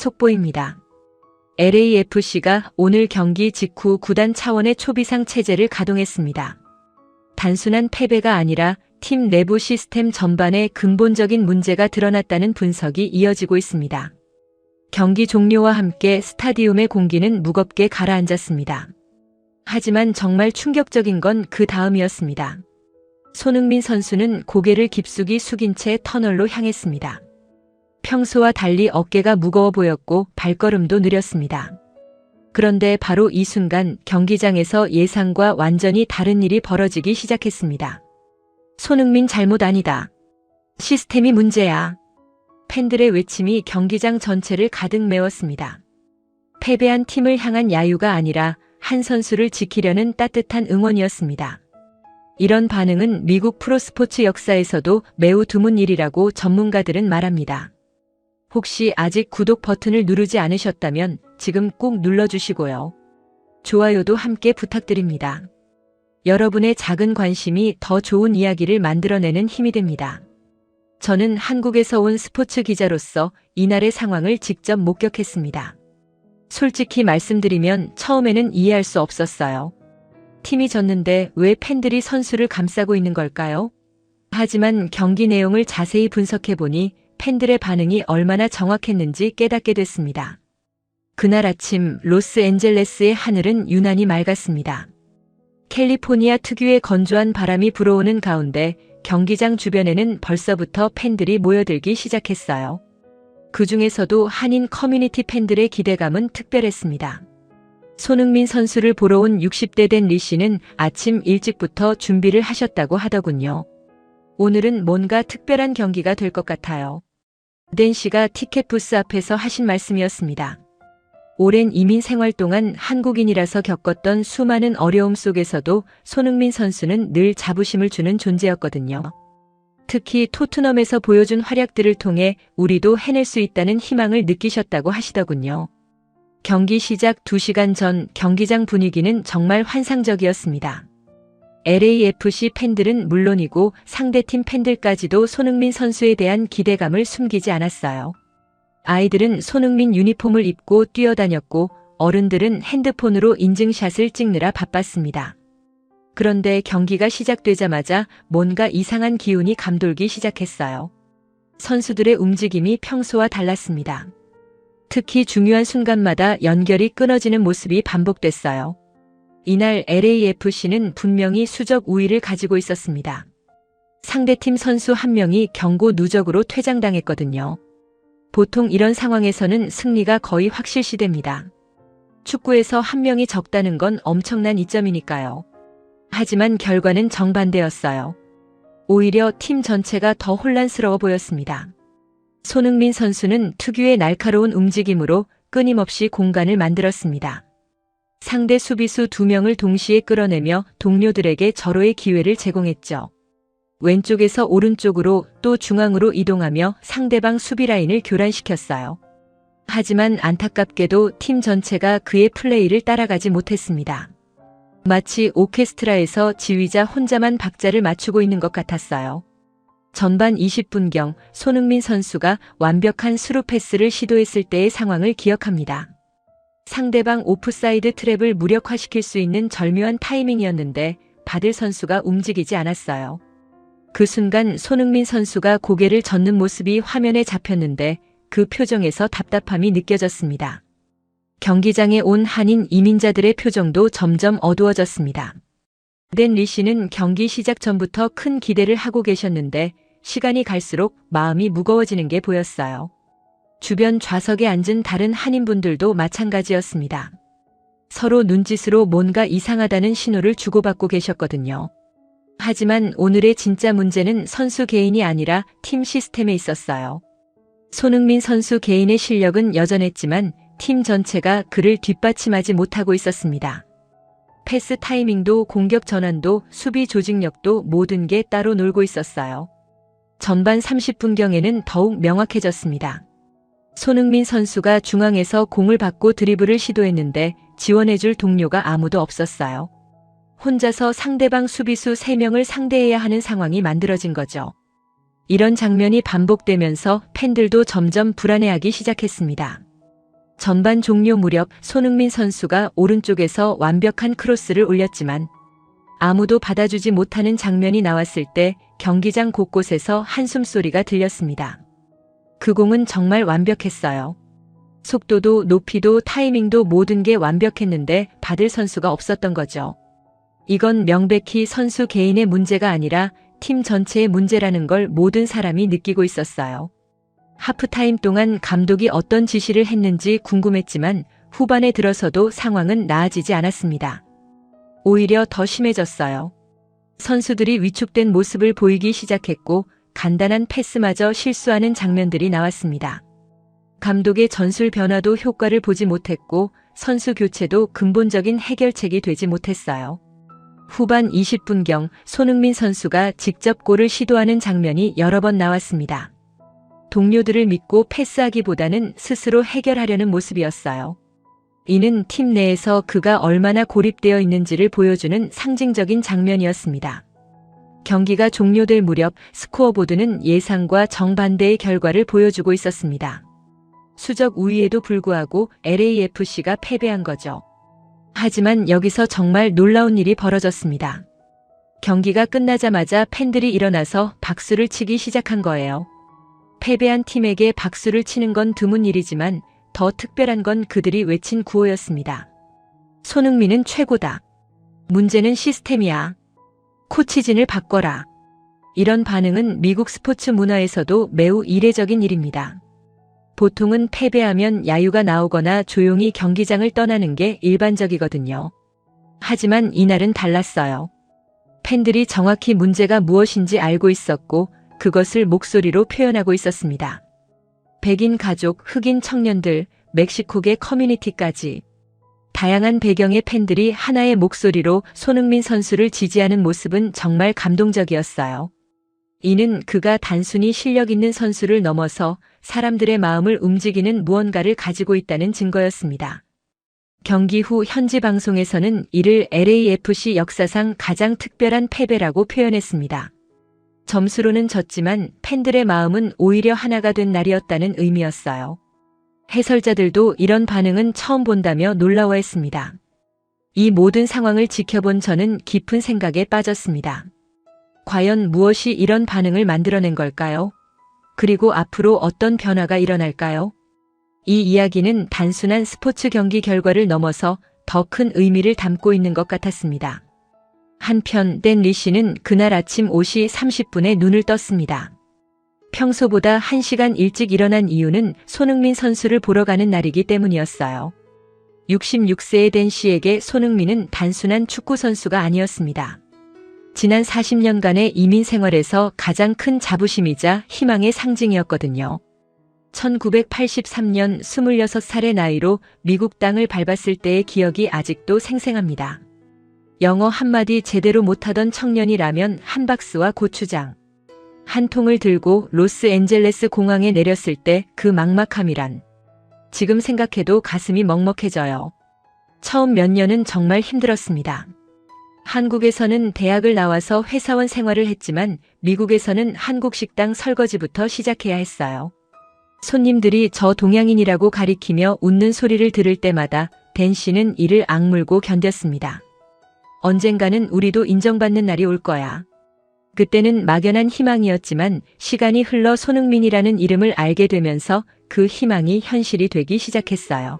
속보입니다. LAFC가 오늘 경기 직후 구단 차원의 초비상 체제를 가동했습니다. 단순한 패배가 아니라 팀 내부 시스템 전반에 근본적인 문제가 드러났다는 분석이 이어지고 있습니다. 경기 종료와 함께 스타디움의 공기는 무겁게 가라앉았습니다. 하지만 정말 충격적인 건 그 다음이었습니다. 손흥민 선수는 고개를 깊숙이 숙인 채 터널로 향했습니다. 평소와 달리 어깨가 무거워 보였고 발걸음도 느렸습니다. 그런데 바로 이 순간 경기장에서 예상과 완전히 다른 일이 벌어지기 시작했습니다. 손흥민 잘못 아니다. 시스템이 문제야. 팬들의 외침이 경기장 전체를 가득 메웠습니다. 패배한 팀을 향한 야유가 아니라 한 선수를 지키려는 따뜻한 응원이었습니다. 이런 반응은 미국 프로스포츠 역사에서도 매우 드문 일이라고 전문가들은 말합니다. 혹시 아직 구독 버튼을 누르지 않으셨다면 지금 꼭 눌러주시고요. 좋아요도 함께 부탁드립니다. 여러분의 작은 관심이 더 좋은 이야기를 만들어내는 힘이 됩니다. 저는 한국에서 온 스포츠 기자로서 이날의 상황을 직접 목격했습니다. 솔직히 말씀드리면 처음에는 이해할 수 없었어요. 팀이 졌는데 왜 팬들이 선수를 감싸고 있는 걸까요? 하지만 경기 내용을 자세히 분석해보니 팬들의 반응이 얼마나 정확했는지 깨닫게 됐습니다. 그날 아침 로스앤젤레스의 하늘은 유난히 맑았습니다. 캘리포니아 특유의 건조한 바람이 불어오는 가운데 경기장 주변에는 벌써부터 팬들이 모여들기 시작했어요. 그 중에서도 한인 커뮤니티 팬들의 기대감은 특별했습니다. 손흥민 선수를 보러 온 60대 된 리 씨는 아침 일찍부터 준비를 하셨다고 하더군요. 오늘은 뭔가 특별한 경기가 될 것 같아요. 댄 씨가 티켓 부스 앞에서 하신 말씀이었습니다. 오랜 이민 생활 동안 한국인이라서 겪었던 수많은 어려움 속에서도 손흥민 선수는 늘 자부심을 주는 존재였거든요. 특히 토트넘에서 보여준 활약들을 통해 우리도 해낼 수 있다는 희망을 느끼셨다고 하시더군요. 경기 시작 2시간 전 경기장 분위기는 정말 환상적이었습니다. LAFC 팬들은 물론이고 상대팀 팬들까지도 손흥민 선수에 대한 기대감을 숨기지 않았어요. 아이들은 손흥민 유니폼을 입고 뛰어다녔고 어른들은 핸드폰으로 인증샷을 찍느라 바빴습니다. 그런데 경기가 시작되자마자 뭔가 이상한 기운이 감돌기 시작했어요. 선수들의 움직임이 평소와 달랐습니다. 특히 중요한 순간마다 연결이 끊어지는 모습이 반복됐어요. 이날 LAFC는 분명히 수적 우위를 가지고 있었습니다. 상대팀 선수 한 명이 경고 누적으로 퇴장당했거든요. 보통 이런 상황에서는 승리가 거의 확실시됩니다. 축구에서 한 명이 적다는 건 엄청난 이점이니까요. 하지만 결과는 정반대였어요. 오히려 팀 전체가 더 혼란스러워 보였습니다. 손흥민 선수는 특유의 날카로운 움직임으로 끊임없이 공간을 만들었습니다. 상대 수비수 2명을 동시에 끌어내며 동료들에게 절호의 기회를 제공했죠. 왼쪽에서 오른쪽으로 또 중앙으로 이동하며 상대방 수비 라인을 교란시켰어요. 하지만 안타깝게도 팀 전체가 그의 플레이를 따라가지 못했습니다. 마치 오케스트라에서 지휘자 혼자만 박자를 맞추고 있는 것 같았어요. 전반 20분경 손흥민 선수가 완벽한 스루 패스를 시도했을 때의 상황을 기억합니다. 상대방 오프사이드 트랩을 무력화시킬 수 있는 절묘한 타이밍이었는데 받을 선수가 움직이지 않았어요. 그 순간 손흥민 선수가 고개를 젓는 모습이 화면에 잡혔는데 그 표정에서 답답함이 느껴졌습니다. 경기장에 온 한인 이민자들의 표정도 점점 어두워졌습니다. 댄 리 씨는 경기 시작 전부터 큰 기대를 하고 계셨는데 시간이 갈수록 마음이 무거워지는 게 보였어요. 주변 좌석에 앉은 다른 한인분들도 마찬가지였습니다. 서로 눈짓으로 뭔가 이상하다는 신호를 주고받고 계셨거든요. 하지만 오늘의 진짜 문제는 선수 개인이 아니라 팀 시스템에 있었어요. 손흥민 선수 개인의 실력은 여전했지만 팀 전체가 그를 뒷받침하지 못하고 있었습니다. 패스 타이밍도 공격 전환도 수비 조직력도 모든 게 따로 놀고 있었어요. 전반 30분경에는 더욱 명확해졌습니다. 손흥민 선수가 중앙에서 공을 받고 드리블을 시도했는데 지원해줄 동료가 아무도 없었어요. 혼자서 상대방 수비수 3명을 상대해야 하는 상황이 만들어진 거죠. 이런 장면이 반복되면서 팬들도 점점 불안해하기 시작했습니다. 전반 종료 무렵 손흥민 선수가 오른쪽에서 완벽한 크로스를 올렸지만 아무도 받아주지 못하는 장면이 나왔을 때 경기장 곳곳에서 한숨소리가 들렸습니다. 그 공은 정말 완벽했어요. 속도도 높이도 타이밍도 모든 게 완벽했는데 받을 선수가 없었던 거죠. 이건 명백히 선수 개인의 문제가 아니라 팀 전체의 문제라는 걸 모든 사람이 느끼고 있었어요. 하프타임 동안 감독이 어떤 지시를 했는지 궁금했지만 후반에 들어서도 상황은 나아지지 않았습니다. 오히려 더 심해졌어요. 선수들이 위축된 모습을 보이기 시작했고 간단한 패스마저 실수하는 장면들이 나왔습니다. 감독의 전술 변화도 효과를 보지 못했고 선수 교체도 근본적인 해결책이 되지 못했어요. 후반 20분경 손흥민 선수가 직접 골을 시도하는 장면이 여러 번 나왔습니다. 동료들을 믿고 패스하기보다는 스스로 해결하려는 모습이었어요. 이는 팀 내에서 그가 얼마나 고립되어 있는지를 보여주는 상징적인 장면이었습니다. 경기가 종료될 무렵 스코어보드는 예상과 정반대의 결과를 보여주고 있었습니다. 수적 우위에도 불구하고 LAFC가 패배한 거죠. 하지만 여기서 정말 놀라운 일이 벌어졌습니다. 경기가 끝나자마자 팬들이 일어나서 박수를 치기 시작한 거예요. 패배한 팀에게 박수를 치는 건 드문 일이지만 더 특별한 건 그들이 외친 구호였습니다. 손흥민은 최고다. 문제는 시스템이야. 코치진을 바꿔라. 이런 반응은 미국 스포츠 문화에서도 매우 이례적인 일입니다. 보통은 패배하면 야유가 나오거나 조용히 경기장을 떠나는 게 일반적이거든요. 하지만 이날은 달랐어요. 팬들이 정확히 문제가 무엇인지 알고 있었고 그것을 목소리로 표현하고 있었습니다. 백인 가족, 흑인 청년들, 멕시코계 커뮤니티까지 다양한 배경의 팬들이 하나의 목소리로 손흥민 선수를 지지하는 모습은 정말 감동적이었어요. 이는 그가 단순히 실력 있는 선수를 넘어서 사람들의 마음을 움직이는 무언가를 가지고 있다는 증거였습니다. 경기 후 현지 방송에서는 이를 LAFC 역사상 가장 특별한 패배라고 표현했습니다. 점수로는 졌지만 팬들의 마음은 오히려 하나가 된 날이었다는 의미였어요. 해설자들도 이런 반응은 처음 본다며 놀라워했습니다. 이 모든 상황을 지켜본 저는 깊은 생각에 빠졌습니다. 과연 무엇이 이런 반응을 만들어낸 걸까요? 그리고 앞으로 어떤 변화가 일어날까요? 이 이야기는 단순한 스포츠 경기 결과를 넘어서 더 큰 의미를 담고 있는 것 같았습니다. 한편 댄 리시는 그날 아침 5시 30분에 눈을 떴습니다. 평소보다 1시간 일찍 일어난 이유는 손흥민 선수를 보러 가는 날이기 때문이었어요. 66세의 댄 씨에게 손흥민은 단순한 축구 선수가 아니었습니다. 지난 40년간의 이민 생활에서 가장 큰 자부심이자 희망의 상징이었거든요. 1983년 26살의 나이로 미국 땅을 밟았을 때의 기억이 아직도 생생합니다. 영어 한마디 제대로 못하던 청년이라면 한 박스와 고추장 한 통을 들고 로스앤젤레스 공항에 내렸을 때 그 막막함이란 지금 생각해도 가슴이 먹먹해져요. 처음 몇 년은 정말 힘들었습니다. 한국에서는 대학을 나와서 회사원 생활을 했지만 미국에서는 한국 식당 설거지부터 시작해야 했어요. 손님들이 저 동양인이라고 가리키며 웃는 소리를 들을 때마다 댄 씨는 이를 악물고 견뎠습니다. 언젠가는 우리도 인정받는 날이 올 거야. 그때는 막연한 희망이었지만 시간이 흘러 손흥민이라는 이름을 알게 되면서 그 희망이 현실이 되기 시작했어요.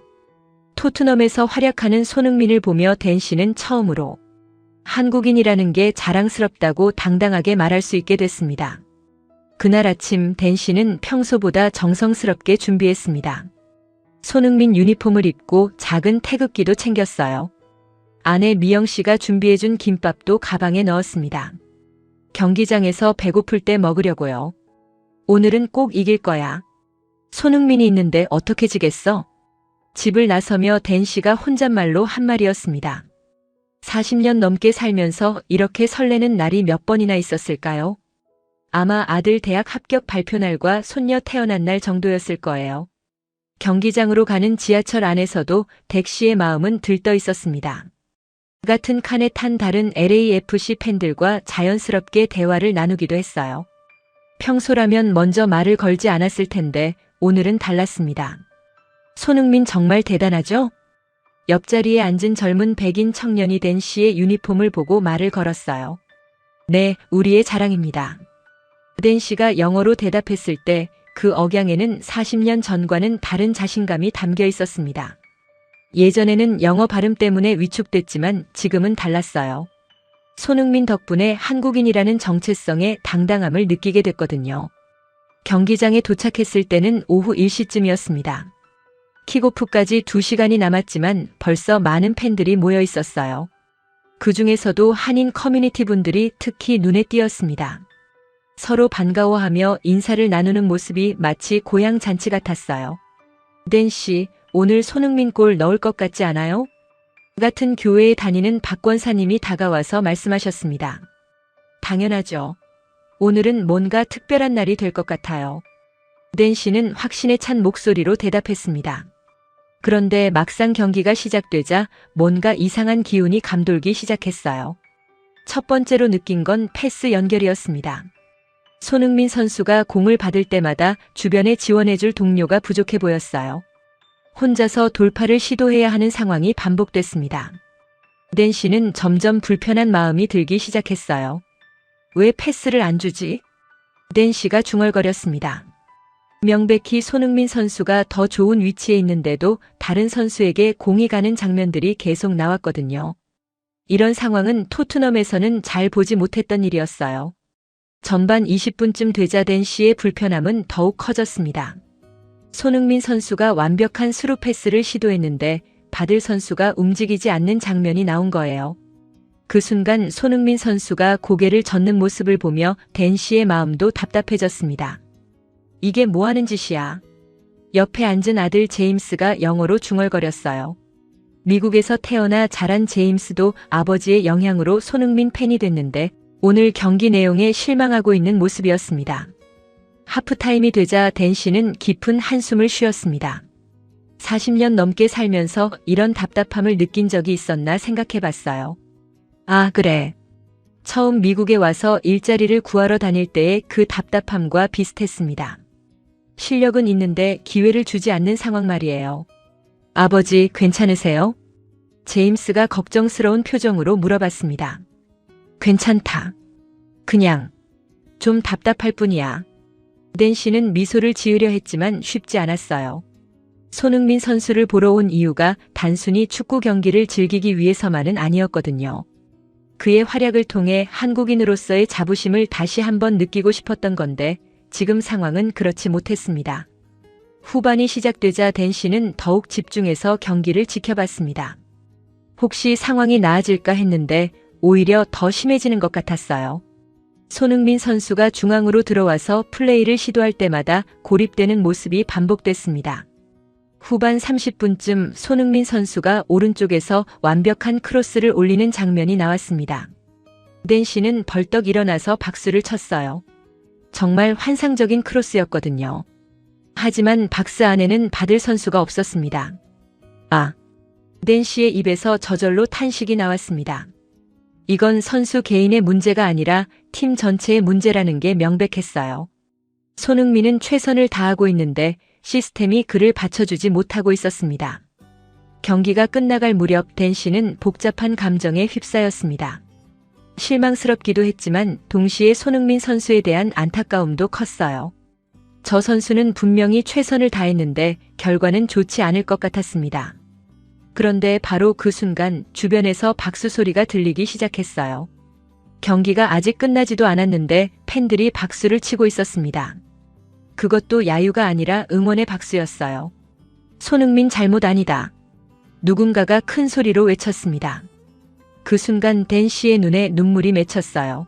토트넘에서 활약하는 손흥민을 보며 댄 씨는 처음으로 한국인이라는 게 자랑스럽다고 당당하게 말할 수 있게 됐습니다. 그날 아침 댄 씨는 평소보다 정성스럽게 준비했습니다. 손흥민 유니폼을 입고 작은 태극기도 챙겼어요. 아내 미영 씨가 준비해준 김밥도 가방에 넣었습니다. 경기장에서 배고플 때 먹으려고요. 오늘은 꼭 이길 거야. 손흥민이 있는데 어떻게 지겠어? 집을 나서며 댄 씨가 혼잣말로 한 말이었습니다. 40년 넘게 살면서 이렇게 설레는 날이 몇 번이나 있었을까요? 아마 아들 대학 합격 발표 날과 손녀 태어난 날 정도였을 거예요. 경기장으로 가는 지하철 안에서도 덱 씨의 마음은 들떠 있었습니다. 같은 칸에 탄 다른 LAFC 팬들과 자연스럽게 대화를 나누기도 했어요. 평소라면 먼저 말을 걸지 않았을 텐데 오늘은 달랐습니다. 손흥민 정말 대단하죠? 옆자리에 앉은 젊은 백인 청년이 댄 씨의 유니폼을 보고 말을 걸었어요. 네, 우리의 자랑입니다. 댄 씨가 영어로 대답했을 때 그 억양에는 40년 전과는 다른 자신감이 담겨 있었습니다. 예전에는 영어 발음 때문에 위축됐지만 지금은 달랐어요. 손흥민 덕분에 한국인이라는 정체성의 당당함을 느끼게 됐거든요. 경기장에 도착했을 때는 오후 1시쯤이었습니다. 킥오프까지 2시간이 남았지만 벌써 많은 팬들이 모여 있었어요. 그 중에서도 한인 커뮤니티 분들이 특히 눈에 띄었습니다. 서로 반가워하며 인사를 나누는 모습이 마치 고향 잔치 같았어요. 댄 씨, 오늘 손흥민 골 넣을 것 같지 않아요? 같은 교회에 다니는 박 권사님이 다가와서 말씀하셨습니다. 당연하죠. 오늘은 뭔가 특별한 날이 될 것 같아요. 댄 씨는 확신에 찬 목소리로 대답했습니다. 그런데 막상 경기가 시작되자 뭔가 이상한 기운이 감돌기 시작했어요. 첫 번째로 느낀 건 패스 연결이었습니다. 손흥민 선수가 공을 받을 때마다 주변에 지원해줄 동료가 부족해 보였어요. 혼자서 돌파를 시도해야 하는 상황이 반복됐습니다. 댄 씨는 점점 불편한 마음이 들기 시작했어요. 왜 패스를 안 주지? 댄 씨가 중얼거렸습니다. 명백히 손흥민 선수가 더 좋은 위치에 있는데도 다른 선수에게 공이 가는 장면들이 계속 나왔거든요. 이런 상황은 토트넘에서는 잘 보지 못했던 일이었어요. 전반 20분쯤 되자 댄 씨의 불편함은 더욱 커졌습니다. 손흥민 선수가 완벽한 스루 패스를 시도했는데 받을 선수가 움직이지 않는 장면이 나온 거예요. 그 순간 손흥민 선수가 고개를 젓는 모습을 보며 댄 씨의 마음도 답답해졌습니다. 이게 뭐 하는 짓이야? 옆에 앉은 아들 제임스가 영어로 중얼거렸어요. 미국에서 태어나 자란 제임스도 아버지의 영향으로 손흥민 팬이 됐는데 오늘 경기 내용에 실망하고 있는 모습이었습니다. 하프타임이 되자 댄 씨는 깊은 한숨을 쉬었습니다. 40년 넘게 살면서 이런 답답함을 느낀 적이 있었나 생각해 봤어요. 아, 그래. 처음 미국에 와서 일자리를 구하러 다닐 때의 그 답답함과 비슷했습니다. 실력은 있는데 기회를 주지 않는 상황 말이에요. 아버지, 괜찮으세요? 제임스가 걱정스러운 표정으로 물어봤습니다. 괜찮다. 그냥 좀 답답할 뿐이야. 댄 씨는 미소를 지으려 했지만 쉽지 않았어요. 손흥민 선수를 보러 온 이유가 단순히 축구 경기를 즐기기 위해서만은 아니었거든요. 그의 활약을 통해 한국인으로서의 자부심을 다시 한번 느끼고 싶었던 건데 지금 상황은 그렇지 못했습니다. 후반이 시작되자 댄 씨는 더욱 집중해서 경기를 지켜봤습니다. 혹시 상황이 나아질까 했는데 오히려 더 심해지는 것 같았어요. 손흥민 선수가 중앙으로 들어와서 플레이를 시도할 때마다 고립되는 모습이 반복됐습니다. 후반 30분쯤 손흥민 선수가 오른쪽에서 완벽한 크로스를 올리는 장면이 나왔습니다. 댄 씨는 벌떡 일어나서 박수를 쳤어요. 정말 환상적인 크로스였거든요. 하지만 박스 안에는 받을 선수가 없었습니다. 아, 댄 씨의 입에서 저절로 탄식이 나왔습니다. 이건 선수 개인의 문제가 아니라 팀 전체의 문제라는 게 명백했어요. 손흥민은 최선을 다하고 있는데 시스템이 그를 받쳐주지 못하고 있었습니다. 경기가 끝나갈 무렵 댄 씨는 복잡한 감정에 휩싸였습니다. 실망스럽기도 했지만 동시에 손흥민 선수에 대한 안타까움도 컸어요. 저 선수는 분명히 최선을 다했는데 결과는 좋지 않을 것 같았습니다. 그런데 바로 그 순간 주변에서 박수 소리가 들리기 시작했어요. 경기가 아직 끝나지도 않았는데 팬들이 박수를 치고 있었습니다. 그것도 야유가 아니라 응원의 박수였어요. 손흥민 잘못 아니다. 누군가가 큰 소리로 외쳤습니다. 그 순간 댄 씨의 눈에 눈물이 맺혔어요.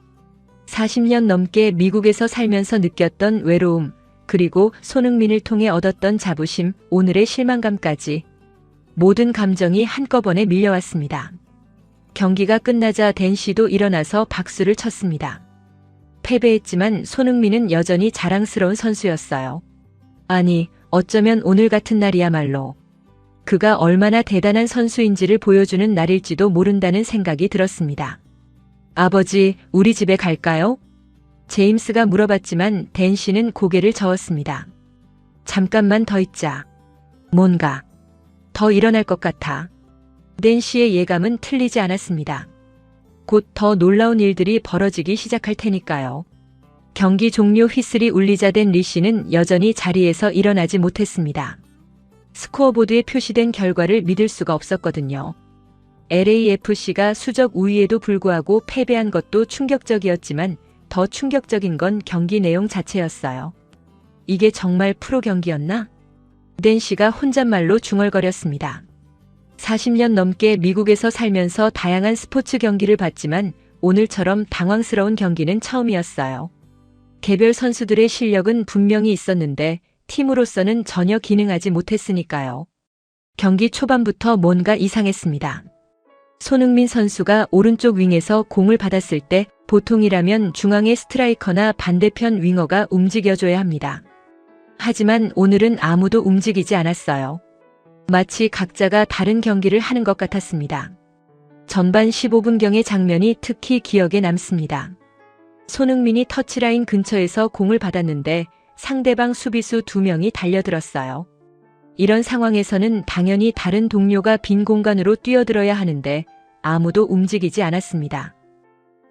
40년 넘게 미국에서 살면서 느꼈던 외로움, 그리고 손흥민을 통해 얻었던 자부심, 오늘의 실망감까지 모든 감정이 한꺼번에 밀려왔습니다. 경기가 끝나자 댄 씨도 일어나서 박수를 쳤습니다. 패배했지만 손흥민은 여전히 자랑스러운 선수였어요. 아니, 어쩌면 오늘 같은 날이야말로 그가 얼마나 대단한 선수인지를 보여주는 날일지도 모른다는 생각이 들었습니다. 아버지, 우리 집에 갈까요? 제임스가 물어봤지만 댄 씨는 고개를 저었습니다. 잠깐만 더 있자. 뭔가 더 일어날 것 같아. 댄 씨의 예감은 틀리지 않았습니다. 곧 더 놀라운 일들이 벌어지기 시작할 테니까요. 경기 종료 휘슬이 울리자 댄 리 씨는 여전히 자리에서 일어나지 못했습니다. 스코어보드에 표시된 결과를 믿을 수가 없었거든요. LAFC가 수적 우위에도 불구하고 패배한 것도 충격적이었지만 더 충격적인 건 경기 내용 자체였어요. 이게 정말 프로 경기였나? 댄 씨가 혼잣말로 중얼거렸습니다. 40년 넘게 미국에서 살면서 다양한 스포츠 경기를 봤지만 오늘처럼 당황스러운 경기는 처음이었어요. 개별 선수들의 실력은 분명히 있었는데 팀으로서는 전혀 기능하지 못했으니까요. 경기 초반부터 뭔가 이상했습니다. 손흥민 선수가 오른쪽 윙에서 공을 받았을 때 보통이라면 중앙의 스트라이커나 반대편 윙어가 움직여줘야 합니다. 하지만 오늘은 아무도 움직이지 않았어요. 마치 각자가 다른 경기를 하는 것 같았습니다. 전반 15분경의 장면이 특히 기억에 남습니다. 손흥민이 터치라인 근처에서 공을 받았는데 상대방 수비수 2명이 달려들었어요. 이런 상황에서는 당연히 다른 동료가 빈 공간으로 뛰어들어야 하는데 아무도 움직이지 않았습니다.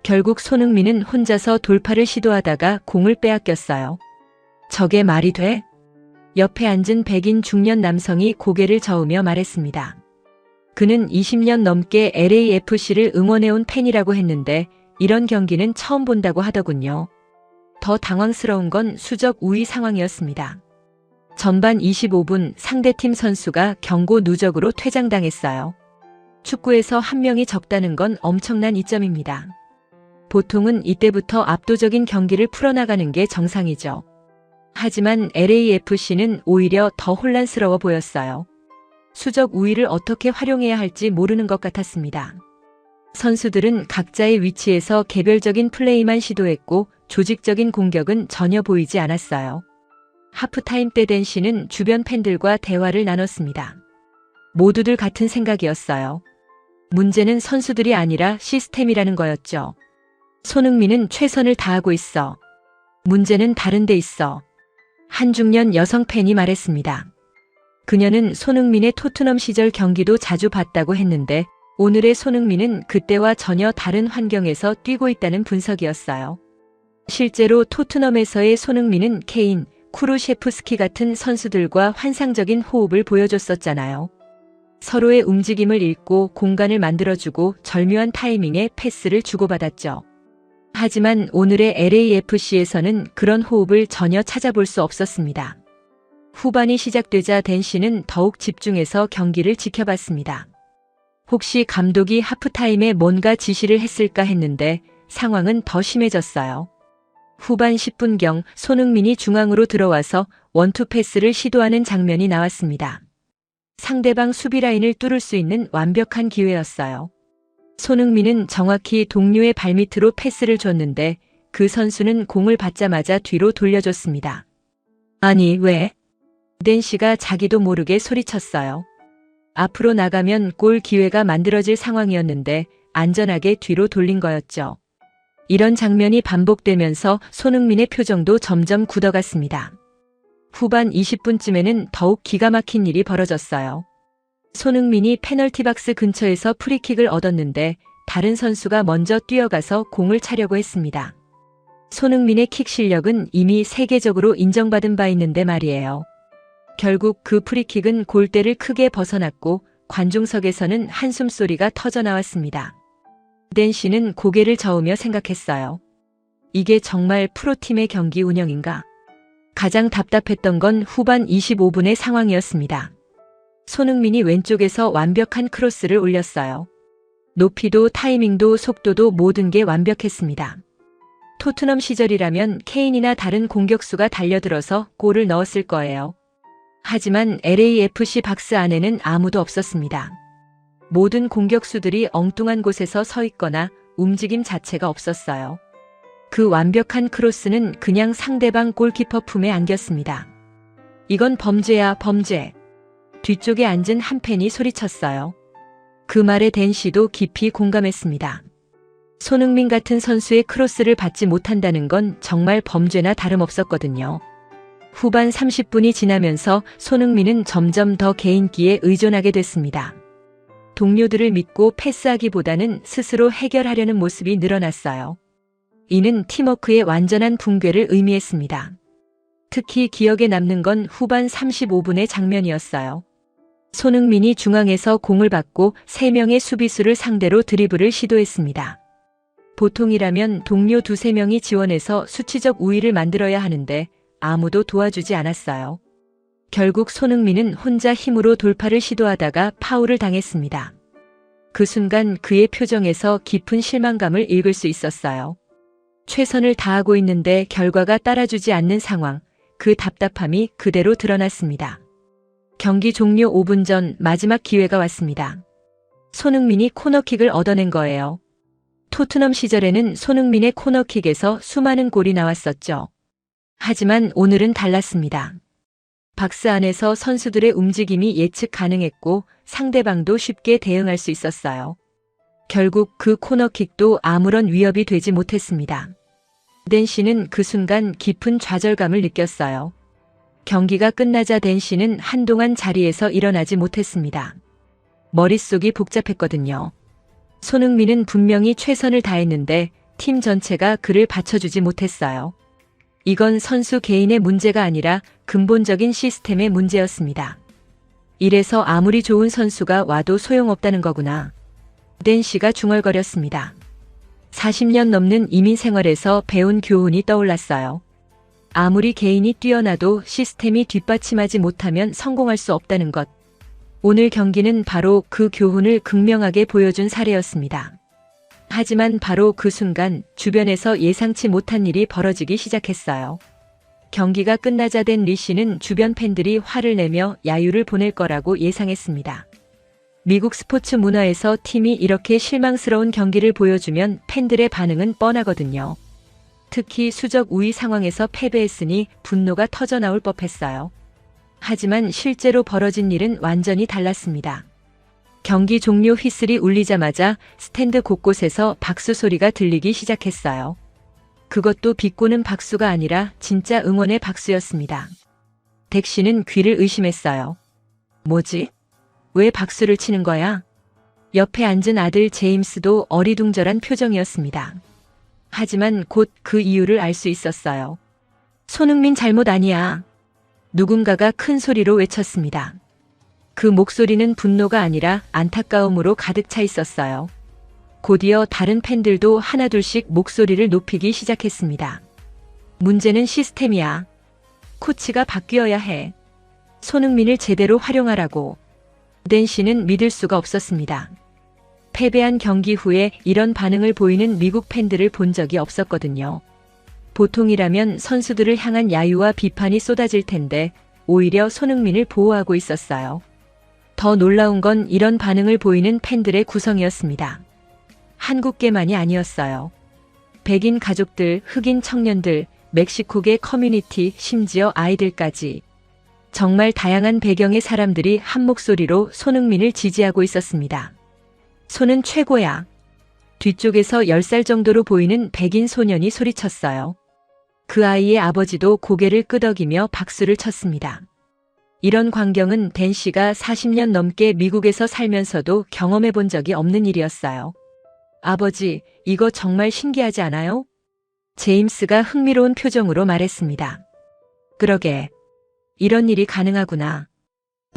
결국 손흥민은 혼자서 돌파를 시도하다가 공을 빼앗겼어요. 저게 말이 돼? 옆에 앉은 백인 중년 남성이 고개를 저으며 말했습니다. 그는 20년 넘게 LAFC를 응원해온 팬이라고 했는데 이런 경기는 처음 본다고 하더군요. 더 당황스러운 건 수적 우위 상황이었습니다. 전반 25분 상대팀 선수가 경고 누적으로 퇴장당했어요. 축구에서 한 명이 적다는 건 엄청난 이점입니다. 보통은 이때부터 압도적인 경기를 풀어나가는 게 정상이죠. 하지만 LAFC는 오히려 더 혼란스러워 보였어요. 수적 우위를 어떻게 활용해야 할지 모르는 것 같았습니다. 선수들은 각자의 위치에서 개별적인 플레이만 시도했고 조직적인 공격은 전혀 보이지 않았어요. 하프타임 때 댄 씨는 주변 팬들과 대화를 나눴습니다. 모두들 같은 생각이었어요. 문제는 선수들이 아니라 시스템이라는 거였죠. 손흥민은 최선을 다하고 있어. 문제는 다른 데 있어. 한 중년 여성 팬이 말했습니다. 그녀는 손흥민의 토트넘 시절 경기도 자주 봤다고 했는데 오늘의 손흥민은 그때와 전혀 다른 환경에서 뛰고 있다는 분석이었어요. 실제로 토트넘에서의 손흥민은 케인, 쿠루셰프스키 같은 선수들과 환상적인 호흡을 보여줬었잖아요. 서로의 움직임을 읽고 공간을 만들어주고 절묘한 타이밍에 패스를 주고받았죠. 하지만 오늘의 LAFC에서는 그런 호흡을 전혀 찾아볼 수 없었습니다. 후반이 시작되자 댄 씨는 더욱 집중해서 경기를 지켜봤습니다. 혹시 감독이 하프타임에 뭔가 지시를 했을까 했는데 상황은 더 심해졌어요. 후반 10분경 손흥민이 중앙으로 들어와서 원투 패스를 시도하는 장면이 나왔습니다. 상대방 수비 라인을 뚫을 수 있는 완벽한 기회였어요. 손흥민은 정확히 동료의 발밑으로 패스를 줬는데 그 선수는 공을 받자마자 뒤로 돌려줬습니다. 아니 왜? 댄 씨가 자기도 모르게 소리쳤어요. 앞으로 나가면 골 기회가 만들어질 상황이었는데 안전하게 뒤로 돌린 거였죠. 이런 장면이 반복되면서 손흥민의 표정도 점점 굳어갔습니다. 후반 20분쯤에는 더욱 기가 막힌 일이 벌어졌어요. 손흥민이 페널티 박스 근처에서 프리킥을 얻었는데 다른 선수가 먼저 뛰어가서 공을 차려고 했습니다. 손흥민의 킥 실력은 이미 세계적으로 인정받은 바 있는데 말이에요. 결국 그 프리킥은 골대를 크게 벗어났고 관중석에서는 한숨소리가 터져나왔습니다. 댄 씨는 고개를 저으며 생각했어요. 이게 정말 프로팀의 경기 운영인가? 가장 답답했던 건 후반 25분의 상황이었습니다. 손흥민이 왼쪽에서 완벽한 크로스를 올렸어요. 높이도 타이밍도 속도도 모든 게 완벽했습니다. 토트넘 시절이라면 케인이나 다른 공격수가 달려들어서 골을 넣었을 거예요. 하지만 LAFC 박스 안에는 아무도 없었습니다. 모든 공격수들이 엉뚱한 곳에서 서 있거나 움직임 자체가 없었어요. 그 완벽한 크로스는 그냥 상대방 골키퍼 품에 안겼습니다. 이건 범죄야, 범죄. 뒤쪽에 앉은 한 팬이 소리쳤어요. 그 말에 댄 씨도 깊이 공감했습니다. 손흥민 같은 선수의 크로스를 받지 못한다는 건 정말 범죄나 다름없었거든요. 후반 30분이 지나면서 손흥민은 점점 더 개인기에 의존하게 됐습니다. 동료들을 믿고 패스하기보다는 스스로 해결하려는 모습이 늘어났어요. 이는 팀워크의 완전한 붕괴를 의미했습니다. 특히 기억에 남는 건 후반 35분의 장면이었어요. 손흥민이 중앙에서 공을 받고 3명의 수비수를 상대로 드리블을 시도했습니다. 보통이라면 동료 2~3명이 지원해서 수치적 우위를 만들어야 하는데 아무도 도와주지 않았어요. 결국 손흥민은 혼자 힘으로 돌파를 시도하다가 파울을 당했습니다. 그 순간 그의 표정에서 깊은 실망감을 읽을 수 있었어요. 최선을 다하고 있는데 결과가 따라주지 않는 상황, 그 답답함이 그대로 드러났습니다. 경기 종료 5분 전 마지막 기회가 왔습니다. 손흥민이 코너킥을 얻어낸 거예요. 토트넘 시절에는 손흥민의 코너킥에서 수많은 골이 나왔었죠. 하지만 오늘은 달랐습니다. 박스 안에서 선수들의 움직임이 예측 가능했고 상대방도 쉽게 대응할 수 있었어요. 결국 그 코너킥도 아무런 위협이 되지 못했습니다. 댄시는 그 순간 깊은 좌절감을 느꼈어요. 경기가 끝나자 댄시는 한동안 자리에서 일어나지 못했습니다. 머릿속이 복잡했거든요. 손흥민은 분명히 최선을 다했는데 팀 전체가 그를 받쳐주지 못했어요. 이건 선수 개인의 문제가 아니라 근본적인 시스템의 문제였습니다. 이래서 아무리 좋은 선수가 와도 소용없다는 거구나. 댄시가 중얼거렸습니다. 40년 넘는 이민 생활에서 배운 교훈이 떠올랐어요. 아무리 개인이 뛰어나도 시스템이 뒷받침하지 못하면 성공할 수 없다는 것. 오늘 경기는 바로 그 교훈을 극명하게 보여준 사례였습니다. 하지만 바로 그 순간 주변에서 예상치 못한 일이 벌어지기 시작했어요. 경기가 끝나자 댄 리시는 주변 팬들이 화를 내며 야유를 보낼 거라고 예상했습니다. 미국 스포츠 문화에서 팀이 이렇게 실망스러운 경기를 보여주면 팬들의 반응은 뻔하거든요. 특히 수적 우위 상황에서 패배했으니 분노가 터져나올 법했어요. 하지만 실제로 벌어진 일은 완전히 달랐습니다. 경기 종료 휘슬이 울리자마자 스탠드 곳곳에서 박수 소리가 들리기 시작했어요. 그것도 비꼬는 박수가 아니라 진짜 응원의 박수였습니다. 덱시는 귀를 의심했어요. 뭐지? 왜 박수를 치는 거야? 옆에 앉은 아들 제임스도 어리둥절한 표정이었습니다. 하지만 곧 그 이유를 알 수 있었어요. 손흥민 잘못 아니야. 누군가가 큰 소리로 외쳤습니다. 그 목소리는 분노가 아니라 안타까움으로 가득 차 있었어요. 곧이어 다른 팬들도 하나둘씩 목소리를 높이기 시작했습니다. 문제는 시스템이야. 코치가 바뀌어야 해. 손흥민을 제대로 활용하라고. 댄시는 믿을 수가 없었습니다. 패배한 경기 후에 이런 반응을 보이는 미국 팬들을 본 적이 없었거든요. 보통이라면 선수들을 향한 야유와 비판이 쏟아질 텐데 오히려 손흥민을 보호하고 있었어요. 더 놀라운 건 이런 반응을 보이는 팬들의 구성이었습니다. 한국계만이 아니었어요. 백인 가족들, 흑인 청년들, 멕시코계 커뮤니티, 심지어 아이들까지. 정말 다양한 배경의 사람들이 한 목소리로 손흥민을 지지하고 있었습니다. 손은 최고야. 뒤쪽에서 10살 정도로 보이는 백인 소년이 소리쳤어요. 그 아이의 아버지도 고개를 끄덕이며 박수를 쳤습니다. 이런 광경은 댄시가 40년 넘게 미국에서 살면서도 경험해 본 적이 없는 일이었어요. 아버지, 이거 정말 신기하지 않아요? 제임스가 흥미로운 표정으로 말했습니다. 그러게. 이런 일이 가능하구나.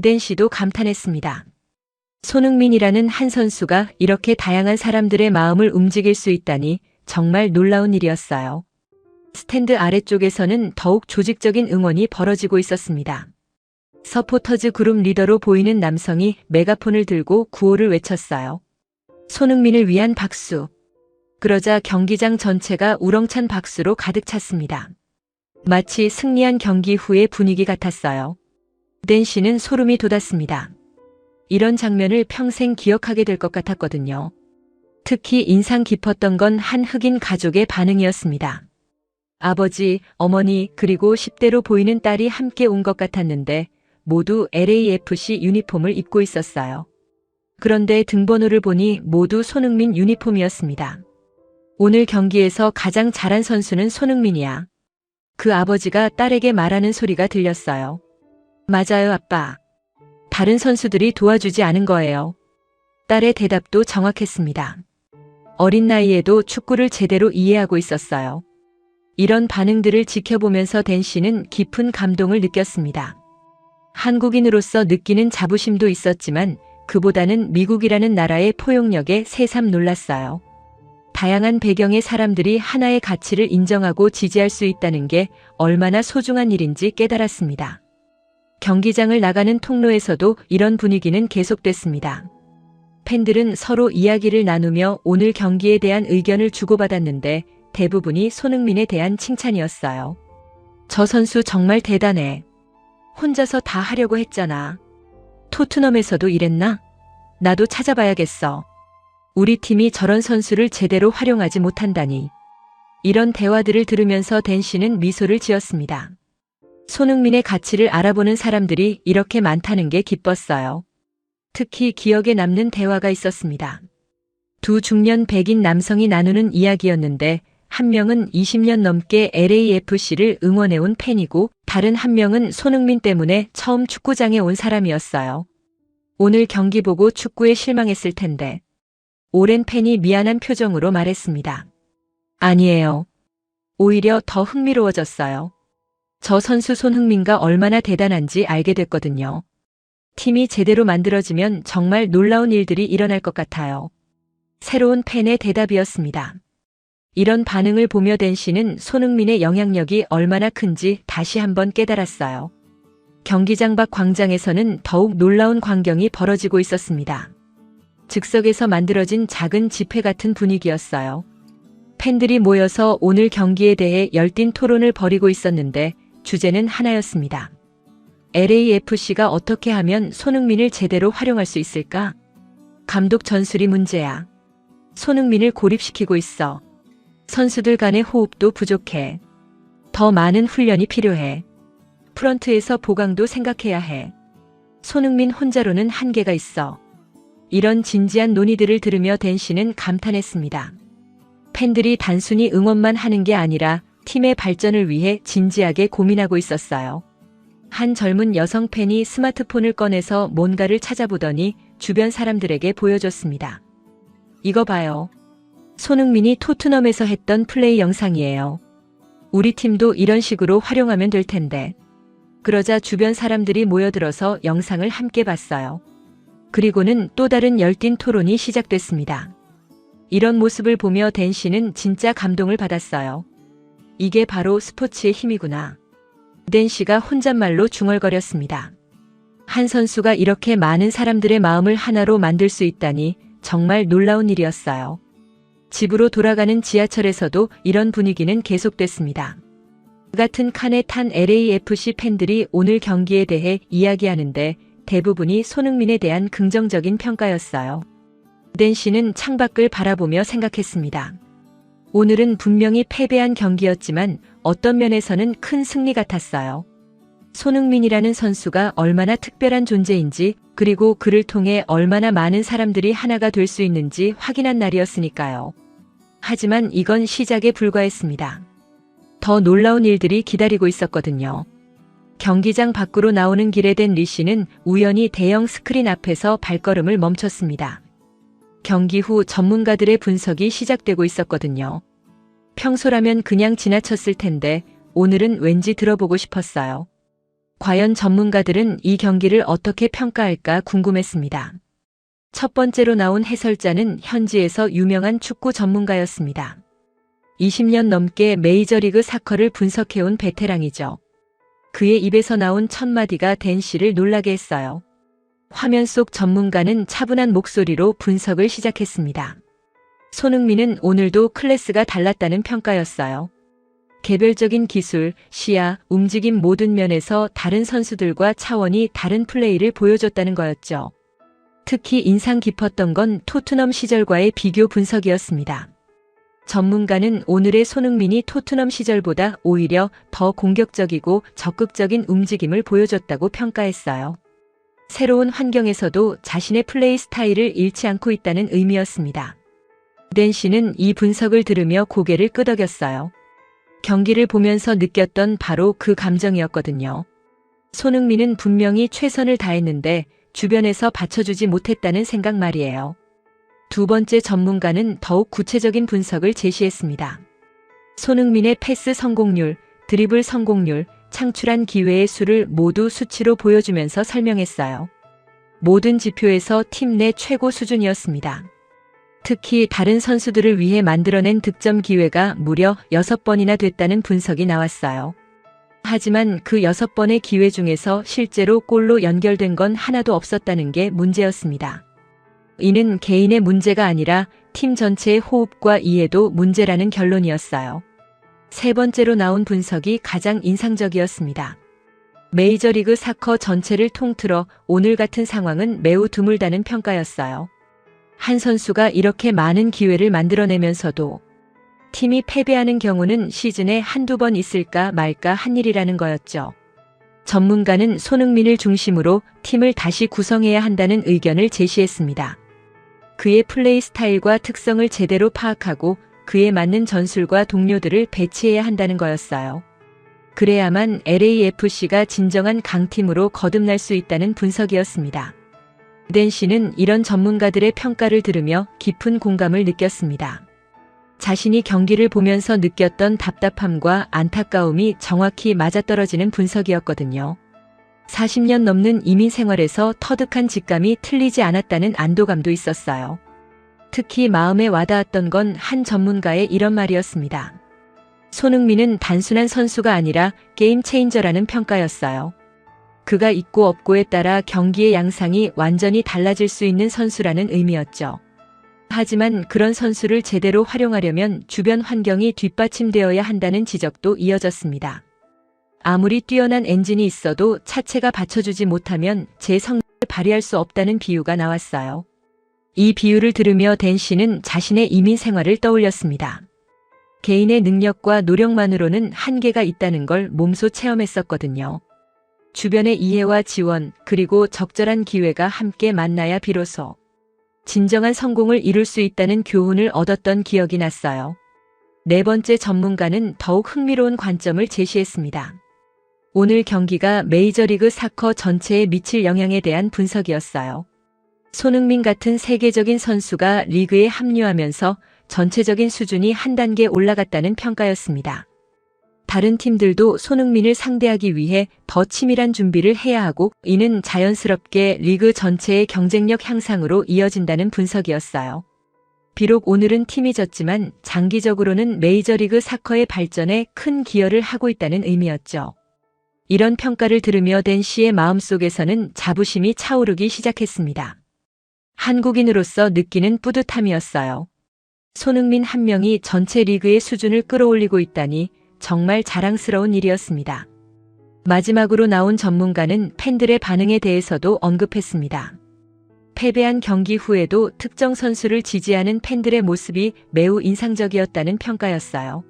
댄시도 감탄했습니다. 손흥민이라는 한 선수가 이렇게 다양한 사람들의 마음을 움직일 수 있다니 정말 놀라운 일이었어요. 스탠드 아래쪽에서는 더욱 조직적인 응원이 벌어지고 있었습니다. 서포터즈 그룹 리더로 보이는 남성이 메가폰을 들고 구호를 외쳤어요. 손흥민을 위한 박수. 그러자 경기장 전체가 우렁찬 박수로 가득 찼습니다. 마치 승리한 경기 후의 분위기 같았어요. 댄시는 소름이 돋았습니다. 이런 장면을 평생 기억하게 될 것 같았거든요. 특히 인상 깊었던 건 한 흑인 가족의 반응이었습니다. 아버지, 어머니, 그리고 10대로 보이는 딸이 함께 온 것 같았는데 모두 LAFC 유니폼을 입고 있었어요. 그런데 등번호를 보니 모두 손흥민 유니폼이었습니다. 오늘 경기에서 가장 잘한 선수는 손흥민이야. 그 아버지가 딸에게 말하는 소리가 들렸어요. 맞아요, 아빠. 다른 선수들이 도와주지 않은 거예요. 딸의 대답도 정확했습니다. 어린 나이에도 축구를 제대로 이해하고 있었어요. 이런 반응들을 지켜보면서 댄 씨는 깊은 감동을 느꼈습니다. 한국인으로서 느끼는 자부심도 있었지만 그보다는 미국이라는 나라의 포용력에 새삼 놀랐어요. 다양한 배경의 사람들이 하나의 가치를 인정하고 지지할 수 있다는 게 얼마나 소중한 일인지 깨달았습니다. 경기장을 나가는 통로에서도 이런 분위기는 계속됐습니다. 팬들은 서로 이야기를 나누며 오늘 경기에 대한 의견을 주고받았는데 대부분이 손흥민에 대한 칭찬이었어요. 저 선수 정말 대단해. 혼자서 다 하려고 했잖아. 토트넘에서도 이랬나? 나도 찾아봐야겠어. 우리 팀이 저런 선수를 제대로 활용하지 못한다니. 이런 대화들을 들으면서 댄 씨는 미소를 지었습니다. 손흥민의 가치를 알아보는 사람들이 이렇게 많다는 게 기뻤어요. 특히 기억에 남는 대화가 있었습니다. 두 중년 백인 남성이 나누는 이야기였는데 한 명은 20년 넘게 LAFC를 응원해온 팬이고 다른 한 명은 손흥민 때문에 처음 축구장에 온 사람이었어요. 오늘 경기 보고 축구에 실망했을 텐데. 오랜 팬이 미안한 표정으로 말했습니다. 아니에요. 오히려 더 흥미로워졌어요. 저 선수 손흥민가 얼마나 대단한지 알게 됐거든요. 팀이 제대로 만들어지면 정말 놀라운 일들이 일어날 것 같아요. 새로운 팬의 대답이었습니다. 이런 반응을 보며 댄 씨는 손흥민의 영향력이 얼마나 큰지 다시 한번 깨달았어요. 경기장 밖 광장에서는 더욱 놀라운 광경이 벌어지고 있었습니다. 즉석에서 만들어진 작은 집회 같은 분위기였어요. 팬들이 모여서 오늘 경기에 대해 열띤 토론을 벌이고 있었는데 주제는 하나였습니다. LAFC가 어떻게 하면 손흥민을 제대로 활용할 수 있을까? 감독 전술이 문제야. 손흥민을 고립시키고 있어. 선수들 간의 호흡도 부족해. 더 많은 훈련이 필요해. 프런트에서 보강도 생각해야 해. 손흥민 혼자로는 한계가 있어. 이런 진지한 논의들을 들으며 댄 씨는 감탄했습니다. 팬들이 단순히 응원만 하는 게 아니라 팀의 발전을 위해 진지하게 고민하고 있었어요. 한 젊은 여성 팬이 스마트폰을 꺼내서 뭔가를 찾아보더니 주변 사람들에게 보여줬습니다. 이거 봐요. 손흥민이 토트넘에서 했던 플레이 영상이에요. 우리 팀도 이런 식으로 활용하면 될 텐데. 그러자 주변 사람들이 모여들어서 영상을 함께 봤어요. 그리고는 또 다른 열띤 토론이 시작됐습니다. 이런 모습을 보며 댄 씨는 진짜 감동을 받았어요. 이게 바로 스포츠의 힘이구나. 댄 씨가 혼잣말로 중얼거렸습니다. 한 선수가 이렇게 많은 사람들의 마음을 하나로 만들 수 있다니 정말 놀라운 일이었어요. 집으로 돌아가는 지하철에서도 이런 분위기는 계속됐습니다. 같은 칸에 탄 LAFC 팬들이 오늘 경기에 대해 이야기하는데 대부분이 손흥민에 대한 긍정적인 평가였어요. 댄 씨는 창밖을 바라보며 생각했습니다. 오늘은 분명히 패배한 경기였지만 어떤 면에서는 큰 승리 같았어요. 손흥민이라는 선수가 얼마나 특별한 존재인지 그리고 그를 통해 얼마나 많은 사람들이 하나가 될 수 있는지 확인한 날이었으니까요. 하지만 이건 시작에 불과했습니다. 더 놀라운 일들이 기다리고 있었거든요. 경기장 밖으로 나오는 길에 댄 리 씨는 우연히 대형 스크린 앞에서 발걸음을 멈췄습니다. 경기 후 전문가들의 분석이 시작되고 있었거든요. 평소라면 그냥 지나쳤을 텐데 오늘은 왠지 들어보고 싶었어요. 과연 전문가들은 이 경기를 어떻게 평가할까 궁금했습니다. 첫 번째로 나온 해설자는 현지에서 유명한 축구 전문가였습니다. 20년 넘게 메이저리그 사커를 분석해온 베테랑이죠. 그의 입에서 나온 첫 마디가 댄 씨를 놀라게 했어요. 화면 속 전문가는 차분한 목소리로 분석을 시작했습니다. 손흥민은 오늘도 클래스가 달랐다는 평가였어요. 개별적인 기술, 시야, 움직임 모든 면에서 다른 선수들과 차원이 다른 플레이를 보여줬다는 거였죠. 특히 인상 깊었던 건 토트넘 시절과의 비교 분석이었습니다. 전문가는 오늘의 손흥민이 토트넘 시절보다 오히려 더 공격적이고 적극적인 움직임을 보여줬다고 평가했어요. 새로운 환경에서도 자신의 플레이 스타일을 잃지 않고 있다는 의미였습니다. 댄 씨는 이 분석을 들으며 고개를 끄덕였어요. 경기를 보면서 느꼈던 바로 그 감정이었거든요. 손흥민은 분명히 최선을 다했는데 주변에서 받쳐주지 못했다는 생각 말이에요. 두 번째 전문가는 더욱 구체적인 분석을 제시했습니다. 손흥민의 패스 성공률, 드리블 성공률, 창출한 기회의 수를 모두 수치로 보여주면서 설명했어요. 모든 지표에서 팀 내 최고 수준이었습니다. 특히 다른 선수들을 위해 만들어낸 득점 기회가 무려 6번이나 됐다는 분석이 나왔어요. 하지만 그 6번의 기회 중에서 실제로 골로 연결된 건 하나도 없었다는 게 문제였습니다. 이는 개인의 문제가 아니라 팀 전체의 호흡과 이해도 문제라는 결론이었어요. 세 번째로 나온 분석이 가장 인상적이었습니다. 메이저리그 사커 전체를 통틀어 오늘 같은 상황은 매우 드물다는 평가였어요. 한 선수가 이렇게 많은 기회를 만들어내면서도 팀이 패배하는 경우는 시즌에 한두 번 있을까 말까 한 일이라는 거였죠. 전문가는 손흥민을 중심으로 팀을 다시 구성해야 한다는 의견을 제시했습니다. 그의 플레이 스타일과 특성을 제대로 파악하고 그에 맞는 전술과 동료들을 배치해야 한다는 거였어요. 그래야만 LAFC가 진정한 강팀으로 거듭날 수 있다는 분석이었습니다. 댄 씨는 이런 전문가들의 평가를 들으며 깊은 공감을 느꼈습니다. 자신이 경기를 보면서 느꼈던 답답함과 안타까움이 정확히 맞아떨어지는 분석이었거든요. 40년 넘는 이민 생활에서 터득한 직감이 틀리지 않았다는 안도감도 있었어요. 특히 마음에 와닿았던 건 한 전문가의 이런 말이었습니다. 손흥민은 단순한 선수가 아니라 게임 체인저라는 평가였어요. 그가 있고 없고에 따라 경기의 양상이 완전히 달라질 수 있는 선수라는 의미였죠. 하지만 그런 선수를 제대로 활용하려면 주변 환경이 뒷받침되어야 한다는 지적도 이어졌습니다. 아무리 뛰어난 엔진이 있어도 차체가 받쳐주지 못하면 제 성능을 발휘할 수 없다는 비유가 나왔어요. 이 비유를 들으며 댄 씨는 자신의 이민 생활을 떠올렸습니다. 개인의 능력과 노력만으로는 한계가 있다는 걸 몸소 체험했었거든요. 주변의 이해와 지원, 그리고 적절한 기회가 함께 만나야 비로소 진정한 성공을 이룰 수 있다는 교훈을 얻었던 기억이 났어요. 네 번째 전문가는 더욱 흥미로운 관점을 제시했습니다. 오늘 경기가 메이저리그 사커 전체에 미칠 영향에 대한 분석이었어요. 손흥민 같은 세계적인 선수가 리그에 합류하면서 전체적인 수준이 한 단계 올라갔다는 평가였습니다. 다른 팀들도 손흥민을 상대하기 위해 더 치밀한 준비를 해야 하고 이는 자연스럽게 리그 전체의 경쟁력 향상으로 이어진다는 분석이었어요. 비록 오늘은 팀이 졌지만 장기적으로는 메이저리그 사커의 발전에 큰 기여를 하고 있다는 의미였죠. 이런 평가를 들으며 댄 씨의 마음속에서는 자부심이 차오르기 시작했습니다. 한국인으로서 느끼는 뿌듯함이었어요. 손흥민 한 명이 전체 리그의 수준을 끌어올리고 있다니 정말 자랑스러운 일이었습니다. 마지막으로 나온 전문가는 팬들의 반응에 대해서도 언급했습니다. 패배한 경기 후에도 특정 선수를 지지하는 팬들의 모습이 매우 인상적이었다는 평가였어요.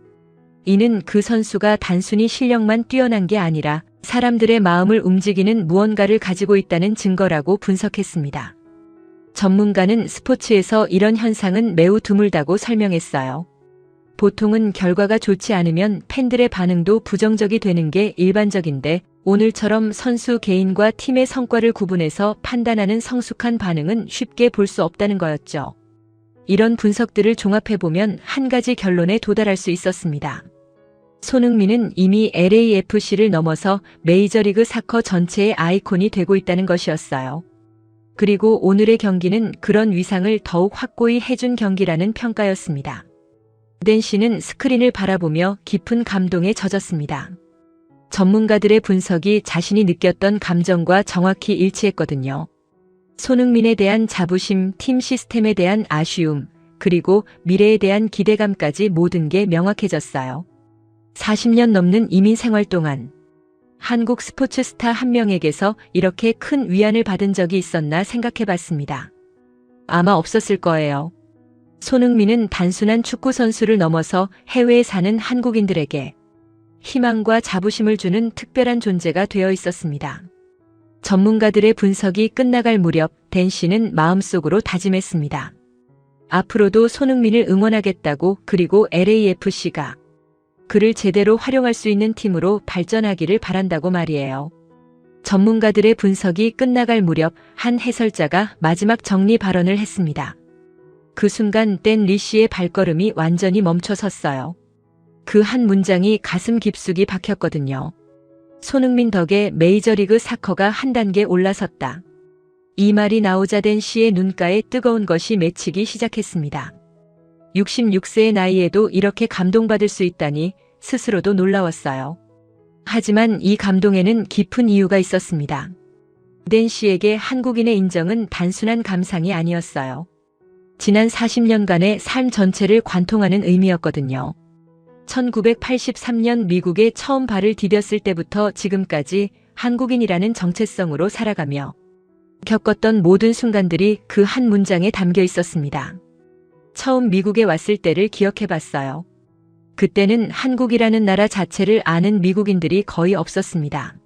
이는 그 선수가 단순히 실력만 뛰어난 게 아니라 사람들의 마음을 움직이는 무언가를 가지고 있다는 증거라고 분석했습니다. 전문가는 스포츠에서 이런 현상은 매우 드물다고 설명했어요. 보통은 결과가 좋지 않으면 팬들의 반응도 부정적이 되는 게 일반적인데 오늘처럼 선수 개인과 팀의 성과를 구분해서 판단하는 성숙한 반응은 쉽게 볼 수 없다는 거였죠. 이런 분석들을 종합해보면 한 가지 결론에 도달할 수 있었습니다. 손흥민은 이미 LAFC를 넘어서 메이저리그 사커 전체의 아이콘이 되고 있다는 것이었어요. 그리고 오늘의 경기는 그런 위상을 더욱 확고히 해준 경기라는 평가였습니다. 댄 씨는 스크린을 바라보며 깊은 감동에 젖었습니다. 전문가들의 분석이 자신이 느꼈던 감정과 정확히 일치했거든요. 손흥민에 대한 자부심, 팀 시스템에 대한 아쉬움, 그리고 미래에 대한 기대감까지 모든 게 명확해졌어요. 40년 넘는 이민 생활 동안 한국 스포츠 스타 한 명에게서 이렇게 큰 위안을 받은 적이 있었나 생각해봤습니다. 아마 없었을 거예요. 손흥민은 단순한 축구 선수를 넘어서 해외에 사는 한국인들에게 희망과 자부심을 주는 특별한 존재가 되어 있었습니다. 전문가들의 분석이 끝나갈 무렵 댄 씨는 마음속으로 다짐했습니다. 앞으로도 손흥민을 응원하겠다고, 그리고 LAFC가 그를 제대로 활용할 수 있는 팀으로 발전하기를 바란다고 말이에요. 전문가들의 분석이 끝나갈 무렵 한 해설자가 마지막 정리 발언을 했습니다. 그 순간 댄 리 씨의 발걸음이 완전히 멈춰섰어요. 그 한 문장이 가슴 깊숙이 박혔거든요. 손흥민 덕에 메이저리그 사커가 한 단계 올라섰다. 이 말이 나오자 댄 씨의 눈가에 뜨거운 것이 맺히기 시작했습니다. 66세의 나이에도 이렇게 감동받을 수 있다니 스스로도 놀라웠어요. 하지만 이 감동에는 깊은 이유가 있었습니다. 댄 씨에게 한국인의 인정은 단순한 감상이 아니었어요. 지난 40년간의 삶 전체를 관통하는 의미였거든요. 1983년 미국에 처음 발을 디뎠을 때부터 지금까지 한국인이라는 정체성으로 살아가며 겪었던 모든 순간들이 그 한 문장에 담겨 있었습니다. 처음 미국에 왔을 때를 기억해 봤어요. 그때는 한국이라는 나라 자체를 아는 미국인들이 거의 없었습니다.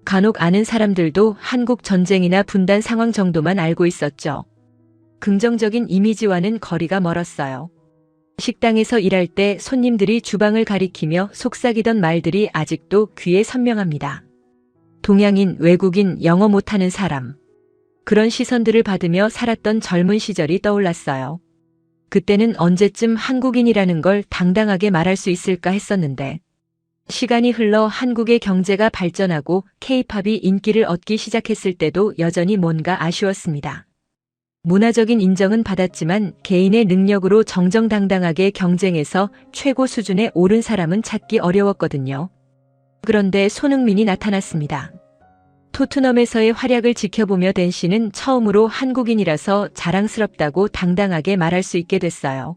간혹 아는 사람들도 한국 전쟁이나 분단 상황 정도만 알고 있었죠. 긍정적인 이미지와는 거리가 멀었어요. 식당에서 일할 때 손님들이 주방을 가리키며 속삭이던 말들이 아직도 귀에 선명합니다. 동양인, 외국인, 영어 못하는 사람. 그런 시선들을 받으며 살았던 젊은 시절이 떠올랐어요. 그때는 언제쯤 한국인이라는 걸 당당하게 말할 수 있을까 했었는데 시간이 흘러 한국의 경제가 발전하고 K-팝이 인기를 얻기 시작했을 때도 여전히 뭔가 아쉬웠습니다. 문화적인 인정은 받았지만 개인의 능력으로 정정당당하게 경쟁해서 최고 수준에 오른 사람은 찾기 어려웠거든요. 그런데 손흥민이 나타났습니다. 토트넘에서의 활약을 지켜보며 댄 씨는 처음으로 한국인이라서 자랑스럽다고 당당하게 말할 수 있게 됐어요.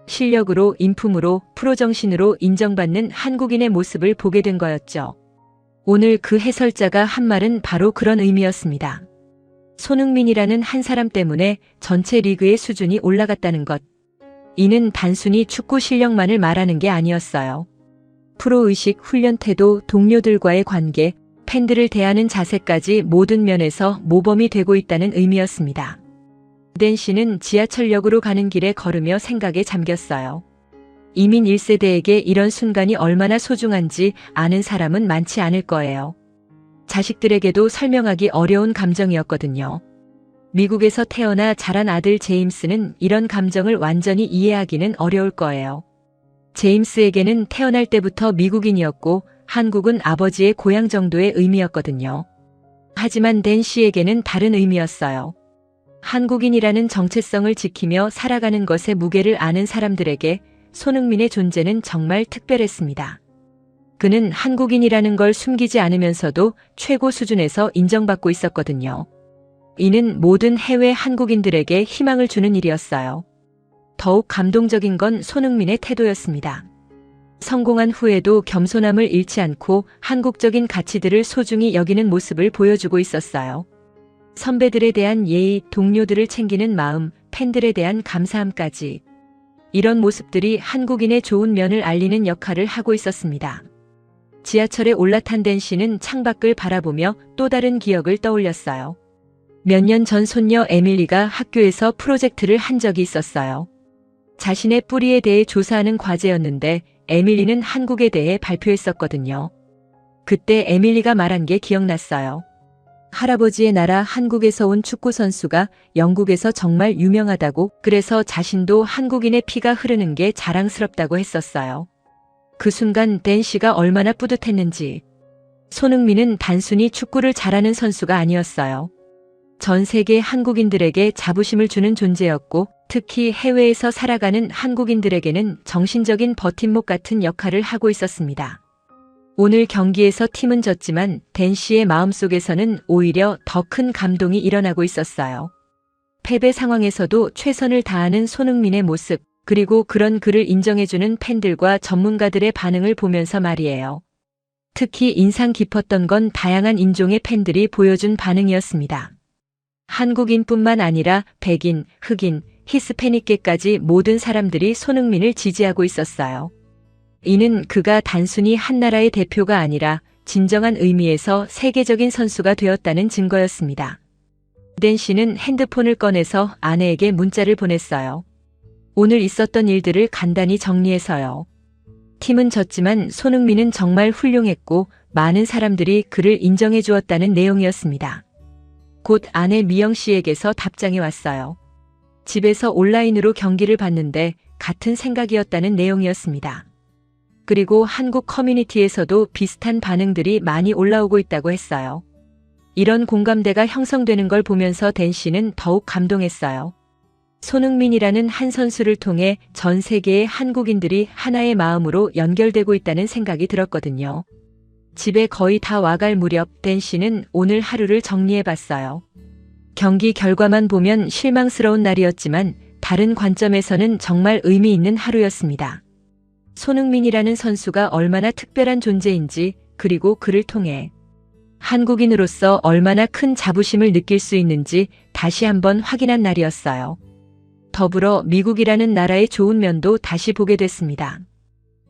실력으로, 인품으로, 프로 정신으로 인정받는 한국인의 모습을 보게 된 거였죠. 오늘 그 해설자가 한 말은 바로 그런 의미였습니다. 손흥민이라는 한 사람 때문에 전체 리그의 수준이 올라갔다는 것. 이는 단순히 축구 실력만을 말하는 게 아니었어요. 프로의식, 훈련 태도, 동료들과의 관계, 팬들을 대하는 자세까지 모든 면에서 모범이 되고 있다는 의미였습니다. 댄 씨는 지하철역으로 가는 길에 걸으며 생각에 잠겼어요. 이민 1세대에게 이런 순간이 얼마나 소중한지 아는 사람은 많지 않을 거예요. 자식들에게도 설명하기 어려운 감정이었거든요. 미국에서 태어나 자란 아들 제임스는 이런 감정을 완전히 이해하기는 어려울 거예요. 제임스에게는 태어날 때부터 미국인이었고 한국은 아버지의 고향 정도의 의미였거든요. 하지만 댄 씨에게는 다른 의미였어요. 한국인이라는 정체성을 지키며 살아가는 것의 무게를 아는 사람들에게 손흥민의 존재는 정말 특별했습니다. 그는 한국인이라는 걸 숨기지 않으면서도 최고 수준에서 인정받고 있었거든요. 이는 모든 해외 한국인들에게 희망을 주는 일이었어요. 더욱 감동적인 건 손흥민의 태도였습니다. 성공한 후에도 겸손함을 잃지 않고 한국적인 가치들을 소중히 여기는 모습을 보여주고 있었어요. 선배들에 대한 예의, 동료들을 챙기는 마음, 팬들에 대한 감사함까지. 이런 모습들이 한국인의 좋은 면을 알리는 역할을 하고 있었습니다. 지하철에 올라탄 댄 씨는 창밖을 바라보며 또 다른 기억을 떠올렸어요. 몇 년 전 손녀 에밀리가 학교에서 프로젝트를 한 적이 있었어요. 자신의 뿌리에 대해 조사하는 과제였는데 에밀리는 한국에 대해 발표했었거든요. 그때 에밀리가 말한 게 기억났어요. 할아버지의 나라 한국에서 온 축구 선수가 영국에서 정말 유명하다고, 그래서 자신도 한국인의 피가 흐르는 게 자랑스럽다고 했었어요. 그 순간 댄 씨가 얼마나 뿌듯했는지. 손흥민은 단순히 축구를 잘하는 선수가 아니었어요. 전 세계 한국인들에게 자부심을 주는 존재였고, 특히 해외에서 살아가는 한국인들에게는 정신적인 버팀목 같은 역할을 하고 있었습니다. 오늘 경기에서 팀은 졌지만 댄 씨의 마음속에서는 오히려 더 큰 감동이 일어나고 있었어요. 패배 상황에서도 최선을 다하는 손흥민의 모습, 그리고 그런 그를 인정해주는 팬들과 전문가들의 반응을 보면서 말이에요. 특히 인상 깊었던 건 다양한 인종의 팬들이 보여준 반응이었습니다. 한국인뿐만 아니라 백인, 흑인, 히스패닉계까지 모든 사람들이 손흥민을 지지하고 있었어요. 이는 그가 단순히 한 나라의 대표가 아니라 진정한 의미에서 세계적인 선수가 되었다는 증거였습니다. 댄 씨는 핸드폰을 꺼내서 아내에게 문자를 보냈어요. 오늘 있었던 일들을 간단히 정리해서요. 팀은 졌지만 손흥민은 정말 훌륭했고 많은 사람들이 그를 인정해 주었다는 내용이었습니다. 곧 아내 미영 씨에게서 답장이 왔어요. 집에서 온라인으로 경기를 봤는데 같은 생각이었다는 내용이었습니다. 그리고 한국 커뮤니티에서도 비슷한 반응들이 많이 올라오고 있다고 했어요. 이런 공감대가 형성되는 걸 보면서 댄 씨는 더욱 감동했어요. 손흥민이라는 한 선수를 통해 전 세계의 한국인들이 하나의 마음으로 연결되고 있다는 생각이 들었거든요. 집에 거의 다 와갈 무렵 댄 씨는 오늘 하루를 정리해봤어요. 경기 결과만 보면 실망스러운 날이었지만 다른 관점에서는 정말 의미 있는 하루였습니다. 손흥민이라는 선수가 얼마나 특별한 존재인지, 그리고 그를 통해 한국인으로서 얼마나 큰 자부심을 느낄 수 있는지 다시 한번 확인한 날이었어요. 더불어 미국이라는 나라의 좋은 면도 다시 보게 됐습니다.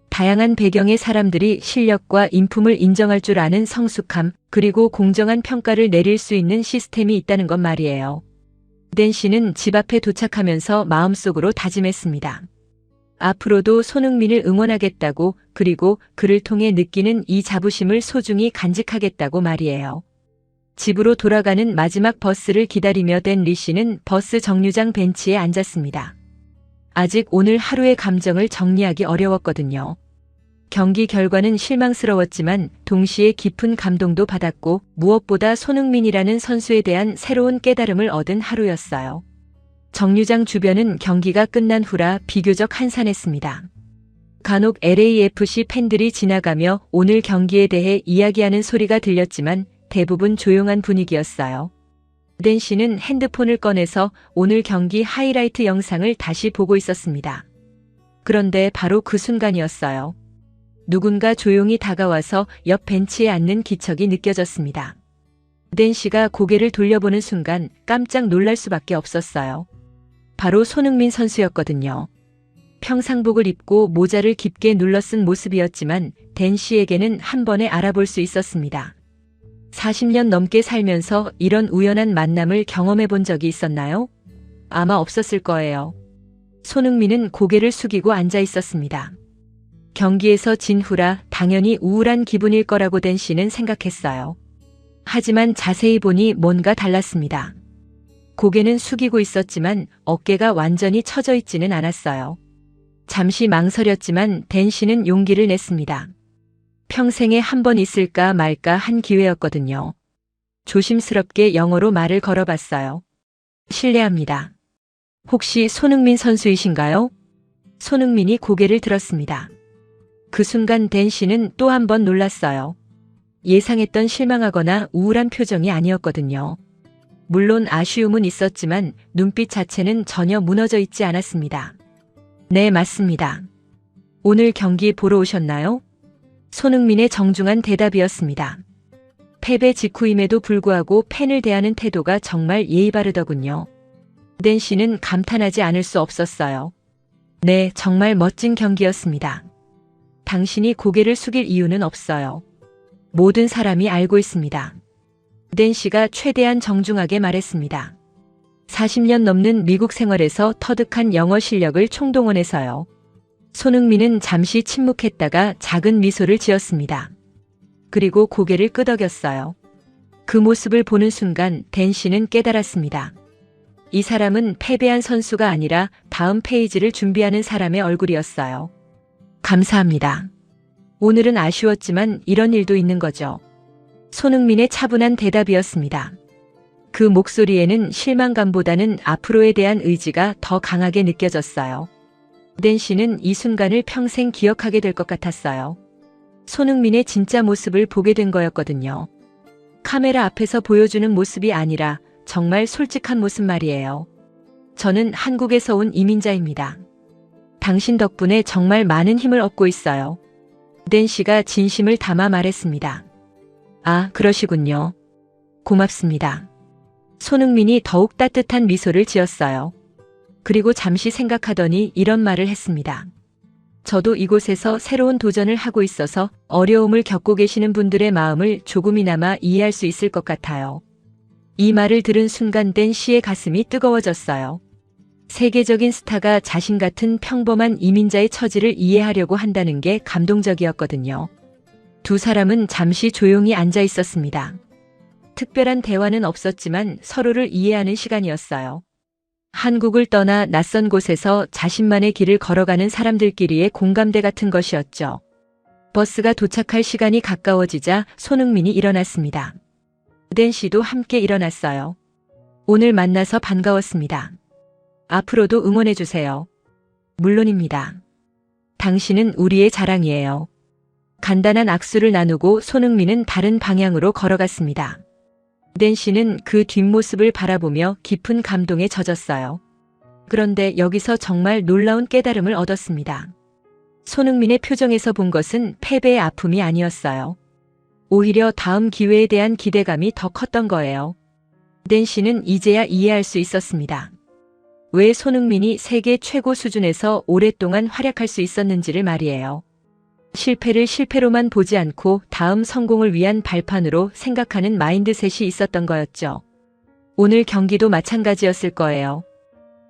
다양한 배경의 사람들이 실력과 인품을 인정할 줄 아는 성숙함, 그리고 공정한 평가를 내릴 수 있는 시스템이 있다는 것 말이에요. 댄 씨는 집 앞에 도착하면서 마음속으로 다짐했습니다. 앞으로도 손흥민을 응원하겠다고, 그리고 그를 통해 느끼는 이 자부심을 소중히 간직하겠다고 말이에요. 집으로 돌아가는 마지막 버스를 기다리며 댄 리 씨는 버스 정류장 벤치에 앉았습니다. 아직 오늘 하루의 감정을 정리하기 어려웠거든요. 경기 결과는 실망스러웠지만 동시에 깊은 감동도 받았고 무엇보다 손흥민이라는 선수에 대한 새로운 깨달음을 얻은 하루였어요. 정류장 주변은 경기가 끝난 후라 비교적 한산했습니다. 간혹 LAFC 팬들이 지나가며 오늘 경기에 대해 이야기하는 소리가 들렸지만 대부분 조용한 분위기였어요. 댄 씨는 핸드폰을 꺼내서 오늘 경기 하이라이트 영상을 다시 보고 있었습니다. 그런데 바로 그 순간이었어요. 누군가 조용히 다가와서 옆 벤치에 앉는 기척이 느껴졌습니다. 댄 씨가 고개를 돌려보는 순간 깜짝 놀랄 수밖에 없었어요. 바로 손흥민 선수였거든요. 평상복을 입고 모자를 깊게 눌러 쓴 모습이었지만 댄 씨에게는 한 번에 알아볼 수 있었습니다. 40년 넘게 살면서 이런 우연한 만남을 경험해 본 적이 있었나요? 아마 없었을 거예요. 손흥민은 고개를 숙이고 앉아 있었습니다. 경기에서 진 후라 당연히 우울한 기분일 거라고 댄 씨는 생각했어요. 하지만 자세히 보니 뭔가 달랐습니다. 고개는 숙이고 있었지만 어깨가 완전히 처져 있지는 않았어요. 잠시 망설였지만 댄 씨는 용기를 냈습니다. 평생에 한 번 있을까 말까 한 기회였거든요. 조심스럽게 영어로 말을 걸어봤어요. 실례합니다. 혹시 손흥민 선수이신가요? 손흥민이 고개를 들었습니다. 그 순간 댄 씨는 또 한 번 놀랐어요. 예상했던 실망하거나 우울한 표정이 아니었거든요. 물론 아쉬움은 있었지만 눈빛 자체는 전혀 무너져 있지 않았습니다. 네, 맞습니다. 오늘 경기 보러 오셨나요? 손흥민의 정중한 대답이었습니다. 패배 직후임에도 불구하고 팬을 대하는 태도가 정말 예의 바르더군요. 댄 씨는 감탄하지 않을 수 없었어요. 네, 정말 멋진 경기였습니다. 당신이 고개를 숙일 이유는 없어요. 모든 사람이 알고 있습니다. 댄 씨가 최대한 정중하게 말했습니다. 40년 넘는 미국 생활에서 터득한 영어 실력을 총동원해서요. 손흥민은 잠시 침묵했다가 작은 미소를 지었습니다. 그리고 고개를 끄덕였어요. 그 모습을 보는 순간 댄 씨는 깨달았습니다. 이 사람은 패배한 선수가 아니라 다음 페이지를 준비하는 사람의 얼굴이었어요. 감사합니다. 오늘은 아쉬웠지만 이런 일도 있는 거죠. 손흥민의 차분한 대답이었습니다. 그 목소리에는 실망감보다는 앞으로에 대한 의지가 더 강하게 느껴졌어요. 댄 씨는 이 순간을 평생 기억하게 될 것 같았어요. 손흥민의 진짜 모습을 보게 된 거였거든요. 카메라 앞에서 보여주는 모습이 아니라 정말 솔직한 모습 말이에요. 저는 한국에서 온 이민자입니다. 당신 덕분에 정말 많은 힘을 얻고 있어요. 댄 씨가 진심을 담아 말했습니다. 아, 그러시군요. 고맙습니다. 손흥민이 더욱 따뜻한 미소를 지었어요. 그리고 잠시 생각하더니 이런 말을 했습니다. 저도 이곳에서 새로운 도전을 하고 있어서 어려움을 겪고 계시는 분들의 마음을 조금이나마 이해할 수 있을 것 같아요. 이 말을 들은 순간 댄 씨의 가슴이 뜨거워졌어요. 세계적인 스타가 자신 같은 평범한 이민자의 처지를 이해하려고 한다는 게 감동적이었거든요. 두 사람은 잠시 조용히 앉아 있었습니다. 특별한 대화는 없었지만 서로를 이해하는 시간이었어요. 한국을 떠나 낯선 곳에서 자신만의 길을 걸어가는 사람들끼리의 공감대 같은 것이었죠. 버스가 도착할 시간이 가까워지자 손흥민이 일어났습니다. 댄 씨도 함께 일어났어요. 오늘 만나서 반가웠습니다. 앞으로도 응원해주세요. 물론입니다. 당신은 우리의 자랑이에요. 간단한 악수를 나누고 손흥민은 다른 방향으로 걸어갔습니다. 댄 씨는 그 뒷모습을 바라보며 깊은 감동에 젖었어요. 그런데 여기서 정말 놀라운 깨달음을 얻었습니다. 손흥민의 표정에서 본 것은 패배의 아픔이 아니었어요. 오히려 다음 기회에 대한 기대감이 더 컸던 거예요. 댄 씨는 이제야 이해할 수 있었습니다. 왜 손흥민이 세계 최고 수준에서 오랫동안 활약할 수 있었는지를 말이에요. 실패를 실패로만 보지 않고 다음 성공을 위한 발판으로 생각하는 마인드셋이 있었던 거였죠. 오늘 경기도 마찬가지였을 거예요.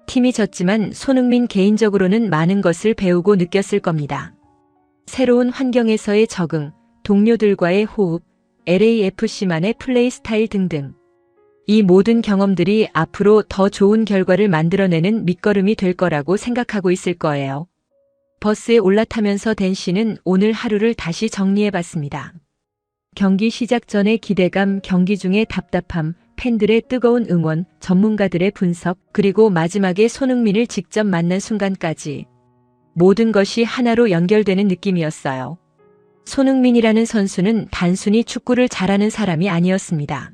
팀이 졌지만 손흥민 개인적으로는 많은 것을 배우고 느꼈을 겁니다. 새로운 환경에서의 적응, 동료들과의 호흡, LAFC만의 플레이 스타일 등등. 이 모든 경험들이 앞으로 더 좋은 결과를 만들어내는 밑거름이 될 거라고 생각하고 있을 거예요. 버스에 올라타면서 댄 씨는 오늘 하루를 다시 정리해봤습니다. 경기 시작 전의 기대감, 경기 중의 답답함, 팬들의 뜨거운 응원, 전문가들의 분석, 그리고 마지막에 손흥민을 직접 만난 순간까지 모든 것이 하나로 연결되는 느낌이었어요. 손흥민이라는 선수는 단순히 축구를 잘하는 사람이 아니었습니다.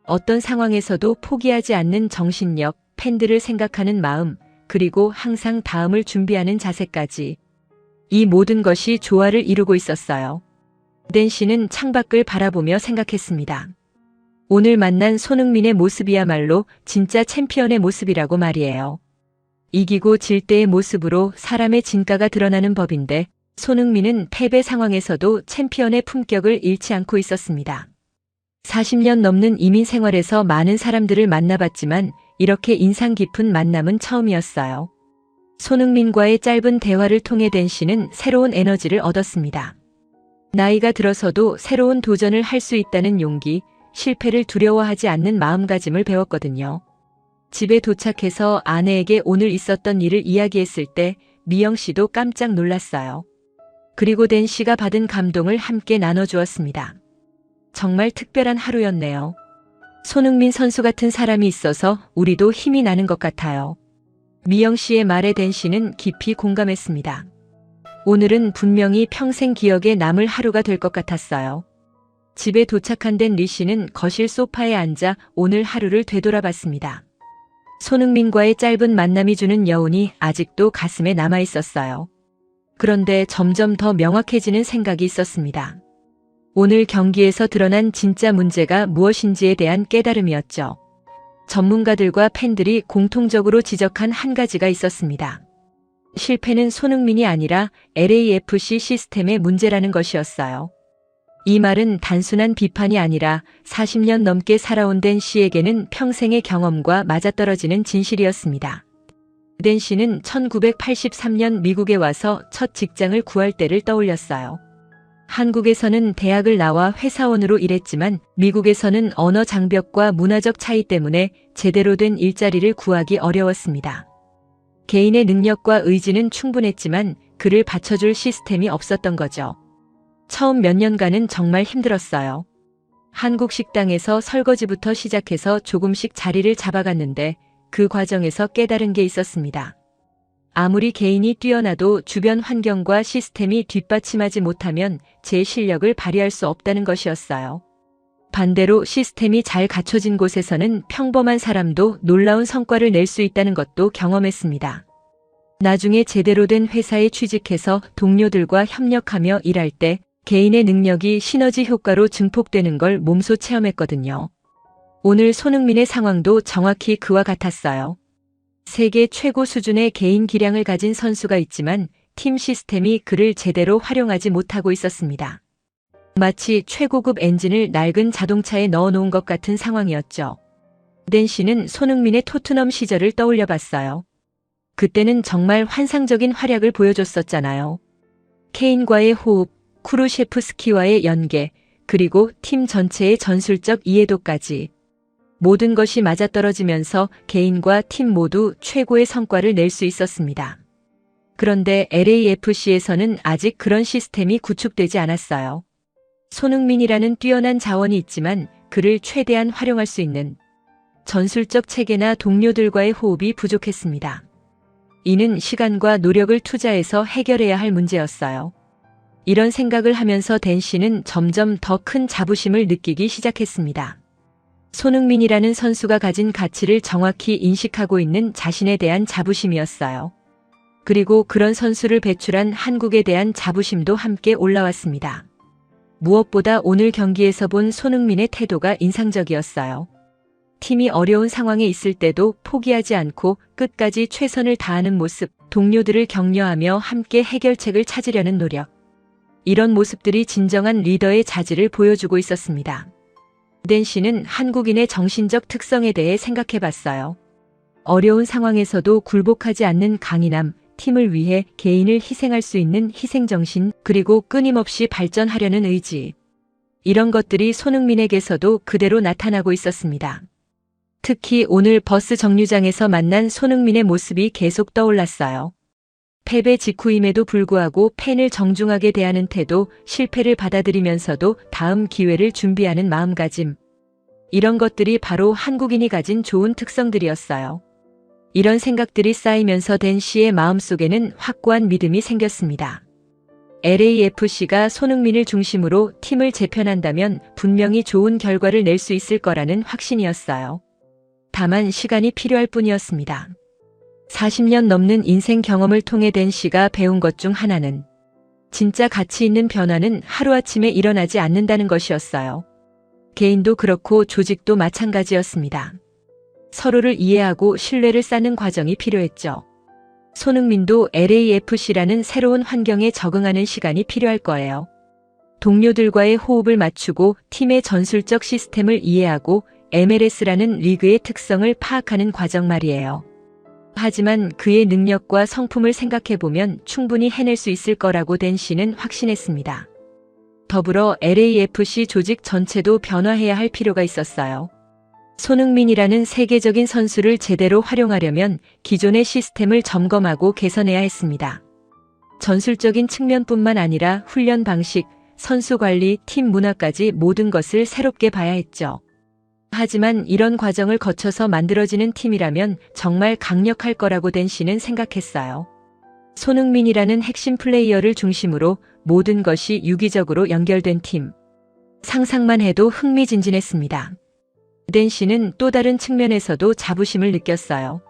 어떤 상황에서도 포기하지 않는 정신력, 팬들을 생각하는 마음, 그리고 항상 다음을 준비하는 자세까지 이 모든 것이 조화를 이루고 있었어요. 댄 씨는 창밖을 바라보며 생각했습니다. 오늘 만난 손흥민의 모습이야말로 진짜 챔피언의 모습이라고 말이에요. 이기고 질 때의 모습으로 사람의 진가가 드러나는 법인데 손흥민은 패배 상황에서도 챔피언의 품격을 잃지 않고 있었습니다. 40년 넘는 이민 생활에서 많은 사람들을 만나봤지만 이렇게 인상 깊은 만남은 처음이었어요. 손흥민과의 짧은 대화를 통해 댄 씨는 새로운 에너지를 얻었습니다. 나이가 들어서도 새로운 도전을 할 수 있다는 용기, 실패를 두려워하지 않는 마음가짐을 배웠거든요. 집에 도착해서 아내에게 오늘 있었던 일을 이야기했을 때 미영 씨도 깜짝 놀랐어요. 그리고 댄 씨가 받은 감동을 함께 나눠주었습니다. 정말 특별한 하루였네요. 손흥민 선수 같은 사람이 있어서 우리도 힘이 나는 것 같아요. 미영 씨의 말에 댄 씨는 깊이 공감했습니다. 오늘은 분명히 평생 기억에 남을 하루가 될 것 같았어요. 집에 도착한 댄 리 씨는 거실 소파에 앉아 오늘 하루를 되돌아봤습니다. 손흥민과의 짧은 만남이 주는 여운이 아직도 가슴에 남아 있었어요. 그런데 점점 더 명확해지는 생각이 있었습니다. 오늘 경기에서 드러난 진짜 문제가 무엇인지에 대한 깨달음이었죠. 전문가들과 팬들이 공통적으로 지적한 한 가지가 있었습니다. 실패는 손흥민이 아니라 LAFC 시스템의 문제라는 것이었어요. 이 말은 단순한 비판이 아니라 40년 넘게 살아온 댄 씨에게는 평생의 경험과 맞아떨어지는 진실이었습니다. 댄 씨는 1983년 미국에 와서 첫 직장을 구할 때를 떠올렸어요. 한국에서는 대학을 나와 회사원으로 일했지만 미국에서는 언어 장벽과 문화적 차이 때문에 제대로 된 일자리를 구하기 어려웠습니다. 개인의 능력과 의지는 충분했지만 그를 받쳐줄 시스템이 없었던 거죠. 처음 몇 년간은 정말 힘들었어요. 한국 식당에서 설거지부터 시작해서 조금씩 자리를 잡아갔는데 그 과정에서 깨달은 게 있었습니다. 아무리 개인이 뛰어나도 주변 환경과 시스템이 뒷받침하지 못하면 제 실력을 발휘할 수 없다는 것이었어요. 반대로 시스템이 잘 갖춰진 곳에서는 평범한 사람도 놀라운 성과를 낼 수 있다는 것도 경험했습니다. 나중에 제대로 된 회사에 취직해서 동료들과 협력하며 일할 때 개인의 능력이 시너지 효과로 증폭되는 걸 몸소 체험했거든요. 오늘 손흥민의 상황도 정확히 그와 같았어요. 세계 최고 수준의 개인 기량을 가진 선수가 있지만 팀 시스템이 그를 제대로 활용하지 못하고 있었습니다. 마치 최고급 엔진을 낡은 자동차에 넣어놓은 것 같은 상황이었죠. 댄 씨는 손흥민의 토트넘 시절을 떠올려 봤어요. 그때는 정말 환상적인 활약을 보여줬었잖아요. 케인과의 호흡, 쿠루셰프스키와의 연계, 그리고 팀 전체의 전술적 이해도까지. 모든 것이 맞아떨어지면서 개인과 팀 모두 최고의 성과를 낼 수 있었습니다. 그런데 LAFC에서는 아직 그런 시스템이 구축되지 않았어요. 손흥민이라는 뛰어난 자원이 있지만 그를 최대한 활용할 수 있는 전술적 체계나 동료들과의 호흡이 부족했습니다. 이는 시간과 노력을 투자해서 해결해야 할 문제였어요. 이런 생각을 하면서 댄 씨는 점점 더 큰 자부심을 느끼기 시작했습니다. 손흥민이라는 선수가 가진 가치를 정확히 인식하고 있는 자신에 대한 자부심이었어요. 그리고 그런 선수를 배출한 한국에 대한 자부심도 함께 올라왔습니다. 무엇보다 오늘 경기에서 본 손흥민의 태도가 인상적이었어요. 팀이 어려운 상황에 있을 때도 포기하지 않고 끝까지 최선을 다하는 모습, 동료들을 격려하며 함께 해결책을 찾으려는 노력. 이런 모습들이 진정한 리더의 자질을 보여주고 있었습니다. 댄 씨는 한국인의 정신적 특성에 대해 생각해 봤어요. 어려운 상황에서도 굴복하지 않는 강인함, 팀을 위해 개인을 희생할 수 있는 희생정신, 그리고 끊임없이 발전하려는 의지. 이런 것들이 손흥민에게서도 그대로 나타나고 있었습니다. 특히 오늘 버스 정류장에서 만난 손흥민의 모습이 계속 떠올랐어요. 패배 직후임에도 불구하고 팬을 정중하게 대하는 태도, 실패를 받아들이면서도 다음 기회를 준비하는 마음가짐. 이런 것들이 바로 한국인이 가진 좋은 특성들이었어요. 이런 생각들이 쌓이면서 댄 씨의 마음속에는 확고한 믿음이 생겼습니다. LAFC가 손흥민을 중심으로 팀을 재편한다면 분명히 좋은 결과를 낼 수 있을 거라는 확신이었어요. 다만 시간이 필요할 뿐이었습니다. 40년 넘는 인생 경험을 통해 댄 씨가 배운 것 중 하나는 진짜 가치 있는 변화는 하루아침에 일어나지 않는다는 것이었어요. 개인도 그렇고 조직도 마찬가지였습니다. 서로를 이해하고 신뢰를 쌓는 과정이 필요했죠. 손흥민도 LAFC라는 새로운 환경에 적응하는 시간이 필요할 거예요. 동료들과의 호흡을 맞추고 팀의 전술적 시스템을 이해하고 MLS라는 리그의 특성을 파악하는 과정 말이에요. 하지만 그의 능력과 성품을 생각해보면 충분히 해낼 수 있을 거라고 댄 씨는 확신했습니다. 더불어 LAFC 조직 전체도 변화해야 할 필요가 있었어요. 손흥민이라는 세계적인 선수를 제대로 활용하려면 기존의 시스템을 점검하고 개선해야 했습니다. 전술적인 측면뿐만 아니라 훈련 방식, 선수 관리, 팀 문화까지 모든 것을 새롭게 봐야 했죠. 하지만 이런 과정을 거쳐서 만들어지는 팀이라면 정말 강력할 거라고 댄 씨는 생각했어요. 손흥민이라는 핵심 플레이어를 중심으로 모든 것이 유기적으로 연결된 팀. 상상만 해도 흥미진진했습니다. 댄 씨는 또 다른 측면에서도 자부심을 느꼈어요.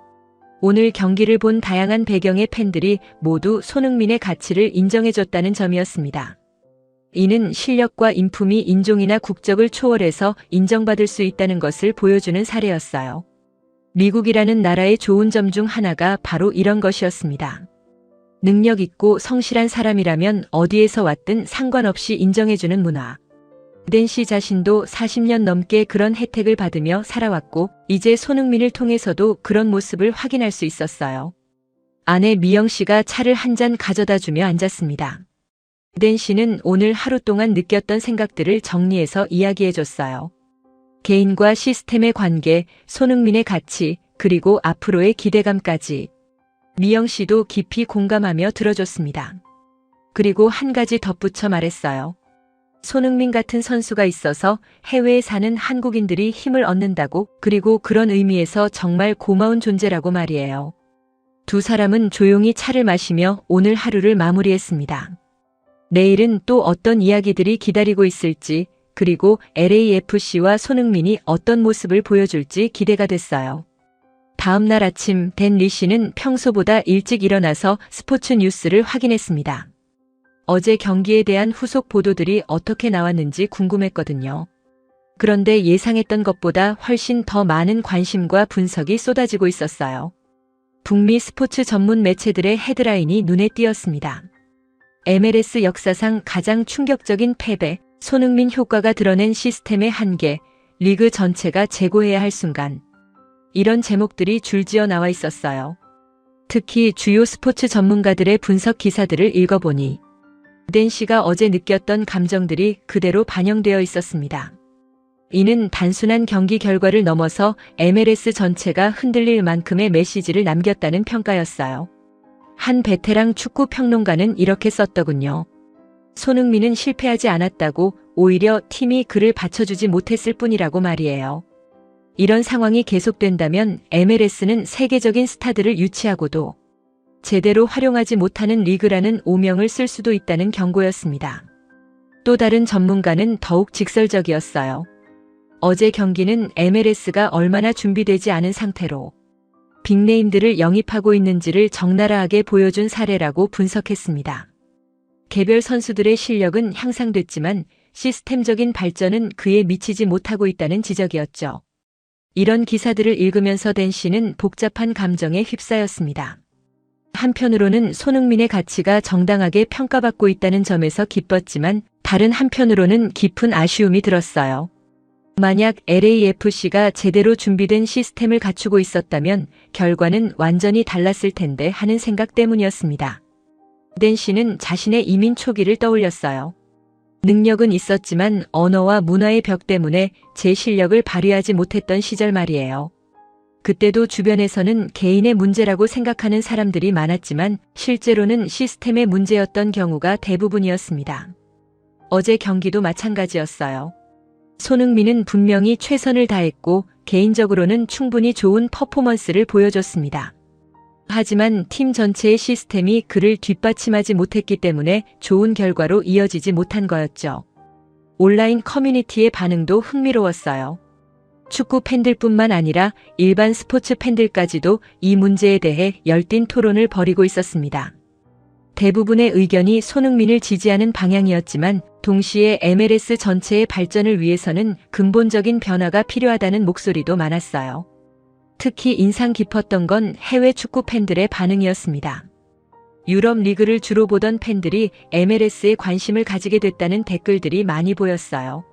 오늘 경기를 본 다양한 배경의 팬들이 모두 손흥민의 가치를 인정해줬다는 점이었습니다. 이는 실력과 인품이 인종이나 국적을 초월해서 인정받을 수 있다는 것을 보여주는 사례였어요. 미국이라는 나라의 좋은 점 중 하나가 바로 이런 것이었습니다. 능력 있고 성실한 사람이라면 어디에서 왔든 상관없이 인정해주는 문화. 댄 씨 자신도 40년 넘게 그런 혜택을 받으며 살아왔고 이제 손흥민을 통해서도 그런 모습을 확인할 수 있었어요. 아내 미영 씨가 차를 한 잔 가져다 주며 앉았습니다. 댄 씨는 오늘 하루 동안 느꼈던 생각들을 정리해서 이야기해줬어요. 개인과 시스템의 관계, 손흥민의 가치, 그리고 앞으로의 기대감까지. 미영 씨도 깊이 공감하며 들어줬습니다. 그리고 한 가지 덧붙여 말했어요. 손흥민 같은 선수가 있어서 해외에 사는 한국인들이 힘을 얻는다고, 그리고 그런 의미에서 정말 고마운 존재라고 말이에요. 두 사람은 조용히 차를 마시며 오늘 하루를 마무리했습니다. 내일은 또 어떤 이야기들이 기다리고 있을지, 그리고 LAFC와 손흥민이 어떤 모습을 보여줄지 기대가 됐어요. 다음 날 아침 댄 리 씨는 평소보다 일찍 일어나서 스포츠 뉴스를 확인했습니다. 어제 경기에 대한 후속 보도들이 어떻게 나왔는지 궁금했거든요. 그런데 예상했던 것보다 훨씬 더 많은 관심과 분석이 쏟아지고 있었어요. 북미 스포츠 전문 매체들의 헤드라인이 눈에 띄었습니다. MLS 역사상 가장 충격적인 패배, 손흥민 효과가 드러낸 시스템의 한계, 리그 전체가 재고해야 할 순간. 이런 제목들이 줄지어 나와 있었어요. 특히 주요 스포츠 전문가들의 분석 기사들을 읽어보니 댄 씨가 어제 느꼈던 감정들이 그대로 반영되어 있었습니다. 이는 단순한 경기 결과를 넘어서 MLS 전체가 흔들릴 만큼의 메시지를 남겼다는 평가였어요. 한 베테랑 축구 평론가는 이렇게 썼더군요. 손흥민은 실패하지 않았다고, 오히려 팀이 그를 받쳐주지 못했을 뿐이라고 말이에요. 이런 상황이 계속된다면 MLS는 세계적인 스타들을 유치하고도 제대로 활용하지 못하는 리그라는 오명을 쓸 수도 있다는 경고였습니다. 또 다른 전문가는 더욱 직설적이었어요. 어제 경기는 MLS가 얼마나 준비되지 않은 상태로 빅네임들을 영입하고 있는지를 적나라하게 보여준 사례라고 분석했습니다. 개별 선수들의 실력은 향상됐지만 시스템적인 발전은 그에 미치지 못하고 있다는 지적이었죠. 이런 기사들을 읽으면서 댄 씨는 복잡한 감정에 휩싸였습니다. 한편으로는 손흥민의 가치가 정당하게 평가받고 있다는 점에서 기뻤지만 다른 한편으로는 깊은 아쉬움이 들었어요. 만약 LAFC가 제대로 준비된 시스템을 갖추고 있었다면 결과는 완전히 달랐을 텐데 하는 생각 때문이었습니다. 댄 씨는 자신의 이민 초기를 떠올렸어요. 능력은 있었지만 언어와 문화의 벽 때문에 제 실력을 발휘하지 못했던 시절 말이에요. 그때도 주변에서는 개인의 문제라고 생각하는 사람들이 많았지만 실제로는 시스템의 문제였던 경우가 대부분이었습니다. 어제 경기도 마찬가지였어요. 손흥민은 분명히 최선을 다했고 개인적으로는 충분히 좋은 퍼포먼스를 보여줬습니다. 하지만 팀 전체의 시스템이 그를 뒷받침하지 못했기 때문에 좋은 결과로 이어지지 못한 거였죠. 온라인 커뮤니티의 반응도 흥미로웠어요. 축구 팬들뿐만 아니라 일반 스포츠 팬들까지도 이 문제에 대해 열띤 토론을 벌이고 있었습니다. 대부분의 의견이 손흥민을 지지하는 방향이었지만 동시에 MLS 전체의 발전을 위해서는 근본적인 변화가 필요하다는 목소리도 많았어요. 특히 인상 깊었던 건 해외 축구 팬들의 반응이었습니다. 유럽 리그를 주로 보던 팬들이 MLS에 관심을 가지게 됐다는 댓글들이 많이 보였어요.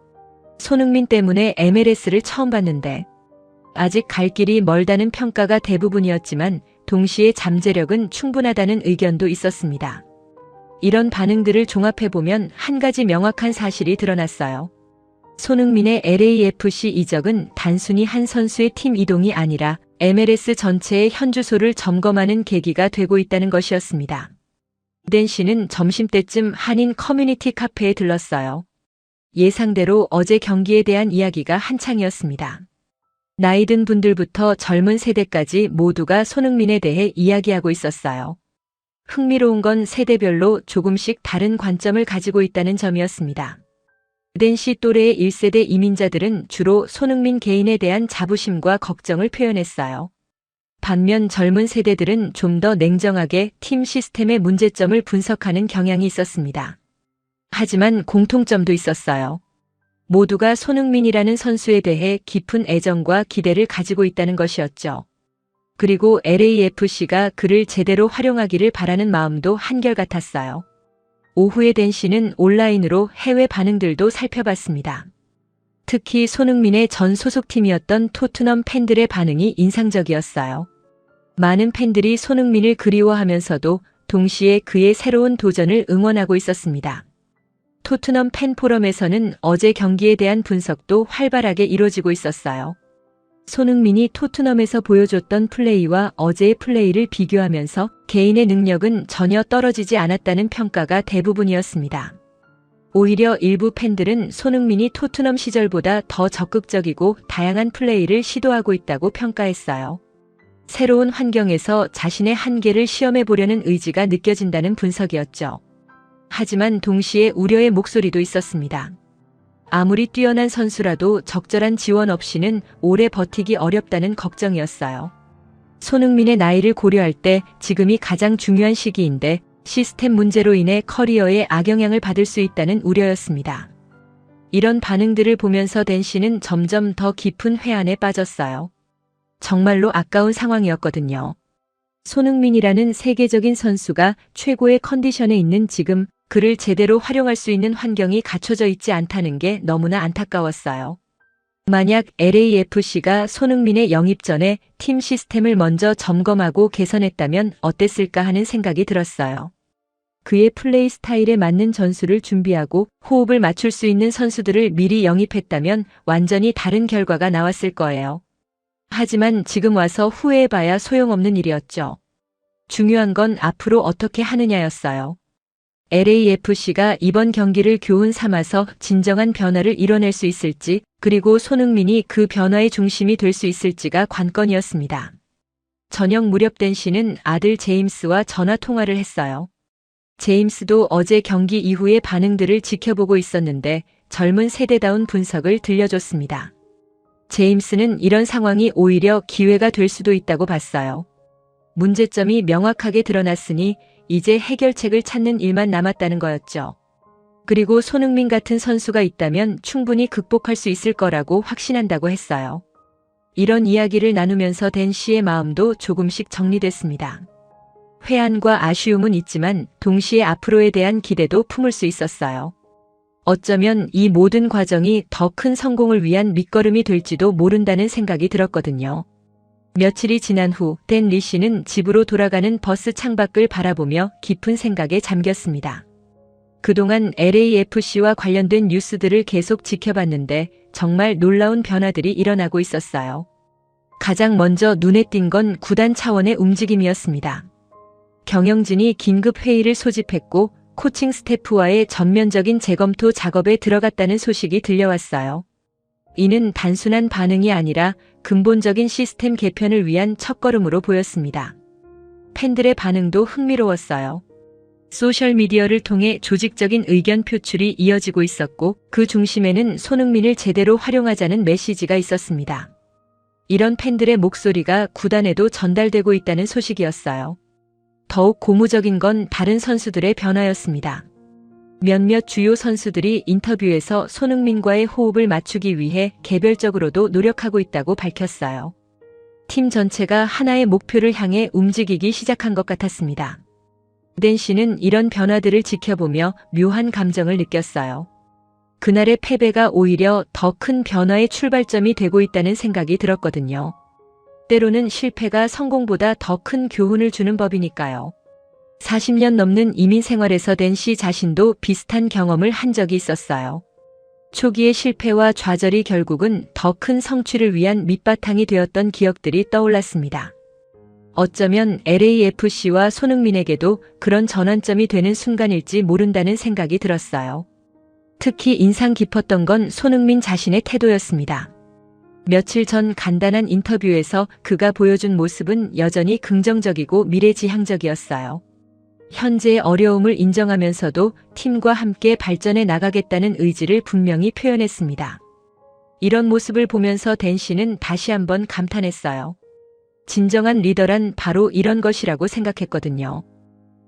손흥민 때문에 MLS를 처음 봤는데 아직 갈 길이 멀다는 평가가 대부분이었지만 동시에 잠재력은 충분하다는 의견도 있었습니다. 이런 반응들을 종합해보면 한 가지 명확한 사실이 드러났어요. 손흥민의 LAFC 이적은 단순히 한 선수의 팀 이동이 아니라 MLS 전체의 현 주소를 점검하는 계기가 되고 있다는 것이었습니다. 댄 씨는 점심때쯤 한인 커뮤니티 카페에 들렀어요. 예상대로 어제 경기에 대한 이야기가 한창이었습니다. 나이든 분들부터 젊은 세대까지 모두가 손흥민에 대해 이야기하고 있었어요. 흥미로운 건 세대별로 조금씩 다른 관점을 가지고 있다는 점이었습니다. 댄 씨 또래의 1세대 이민자들은 주로 손흥민 개인에 대한 자부심과 걱정을 표현했어요. 반면 젊은 세대들은 좀 더 냉정하게 팀 시스템의 문제점을 분석하는 경향이 있었습니다. 하지만 공통점도 있었어요. 모두가 손흥민이라는 선수에 대해 깊은 애정과 기대를 가지고 있다는 것이었죠. 그리고 LAFC가 그를 제대로 활용하기를 바라는 마음도 한결같았어요. 오후에 댄 씨는 온라인으로 해외 반응들도 살펴봤습니다. 특히 손흥민의 전 소속팀이었던 토트넘 팬들의 반응이 인상적이었어요. 많은 팬들이 손흥민을 그리워하면서도 동시에 그의 새로운 도전을 응원하고 있었습니다. 토트넘 팬 포럼에서는 어제 경기에 대한 분석도 활발하게 이루어지고 있었어요. 손흥민이 토트넘에서 보여줬던 플레이와 어제의 플레이를 비교하면서 개인의 능력은 전혀 떨어지지 않았다는 평가가 대부분이었습니다. 오히려 일부 팬들은 손흥민이 토트넘 시절보다 더 적극적이고 다양한 플레이를 시도하고 있다고 평가했어요. 새로운 환경에서 자신의 한계를 시험해 보려는 의지가 느껴진다는 분석이었죠. 하지만 동시에 우려의 목소리도 있었습니다. 아무리 뛰어난 선수라도 적절한 지원 없이는 오래 버티기 어렵다는 걱정이었어요. 손흥민의 나이를 고려할 때 지금이 가장 중요한 시기인데 시스템 문제로 인해 커리어에 악영향을 받을 수 있다는 우려였습니다. 이런 반응들을 보면서 댄 씨는 점점 더 깊은 회한에 빠졌어요. 정말로 아까운 상황이었거든요. 손흥민이라는 세계적인 선수가 최고의 컨디션에 있는 지금 그를 제대로 활용할 수 있는 환경이 갖춰져 있지 않다는 게 너무나 안타까웠어요. 만약 LAFC가 손흥민의 영입 전에 팀 시스템을 먼저 점검하고 개선했다면 어땠을까 하는 생각이 들었어요. 그의 플레이 스타일에 맞는 전술을 준비하고 호흡을 맞출 수 있는 선수들을 미리 영입했다면 완전히 다른 결과가 나왔을 거예요. 하지만 지금 와서 후회해봐야 소용없는 일이었죠. 중요한 건 앞으로 어떻게 하느냐였어요. LAFC가 이번 경기를 교훈 삼아서 진정한 변화를 이뤄낼 수 있을지, 그리고 손흥민이 그 변화의 중심이 될 수 있을지가 관건이었습니다. 저녁 무렵 댄시는 아들 제임스와 전화 통화를 했어요. 제임스도 어제 경기 이후의 반응들을 지켜보고 있었는데 젊은 세대다운 분석을 들려줬습니다. 제임스는 이런 상황이 오히려 기회가 될 수도 있다고 봤어요. 문제점이 명확하게 드러났으니 이제 해결책을 찾는 일만 남았다는 거였죠. 그리고 손흥민 같은 선수가 있다면 충분히 극복할 수 있을 거라고 확신한다고 했어요. 이런 이야기를 나누면서 댄 씨의 마음도 조금씩 정리됐습니다. 회한과 아쉬움은 있지만 동시에 앞으로에 대한 기대도 품을 수 있었어요. 어쩌면 이 모든 과정이 더 큰 성공을 위한 밑거름이 될지도 모른다는 생각이 들었거든요. 며칠이 지난 후 댄 리 씨는 집으로 돌아가는 버스 창밖을 바라보며 깊은 생각에 잠겼습니다. 그동안 LAFC와 관련된 뉴스들을 계속 지켜봤는데 정말 놀라운 변화들이 일어나고 있었어요. 가장 먼저 눈에 띈 건 구단 차원의 움직임이었습니다. 경영진이 긴급 회의를 소집했고 코칭 스태프와의 전면적인 재검토 작업에 들어갔다는 소식이 들려왔어요. 이는 단순한 반응이 아니라 근본적인 시스템 개편을 위한 첫걸음으로 보였습니다. 팬들의 반응도 흥미로웠어요. 소셜미디어를 통해 조직적인 의견 표출이 이어지고 있었고 그 중심에는 손흥민을 제대로 활용하자는 메시지가 있었습니다. 이런 팬들의 목소리가 구단에도 전달되고 있다는 소식이었어요. 더욱 고무적인 건 다른 선수들의 변화였습니다. 몇몇 주요 선수들이 인터뷰에서 손흥민과의 호흡을 맞추기 위해 개별적으로도 노력하고 있다고 밝혔어요. 팀 전체가 하나의 목표를 향해 움직이기 시작한 것 같았습니다. 댄 씨는 이런 변화들을 지켜보며 묘한 감정을 느꼈어요. 그날의 패배가 오히려 더 큰 변화의 출발점이 되고 있다는 생각이 들었거든요. 때로는 실패가 성공보다 더 큰 교훈을 주는 법이니까요. 40년 넘는 이민 생활에서 댄 씨 자신도 비슷한 경험을 한 적이 있었어요. 초기의 실패와 좌절이 결국은 더 큰 성취를 위한 밑바탕이 되었던 기억들이 떠올랐습니다. 어쩌면 LAFC와 손흥민에게도 그런 전환점이 되는 순간일지 모른다는 생각이 들었어요. 특히 인상 깊었던 건 손흥민 자신의 태도였습니다. 며칠 전 간단한 인터뷰에서 그가 보여준 모습은 여전히 긍정적이고 미래지향적이었어요. 현재의 어려움을 인정하면서도 팀과 함께 발전해 나가겠다는 의지를 분명히 표현했습니다. 이런 모습을 보면서 댄 씨는 다시 한번 감탄했어요. 진정한 리더란 바로 이런 것이라고 생각했거든요.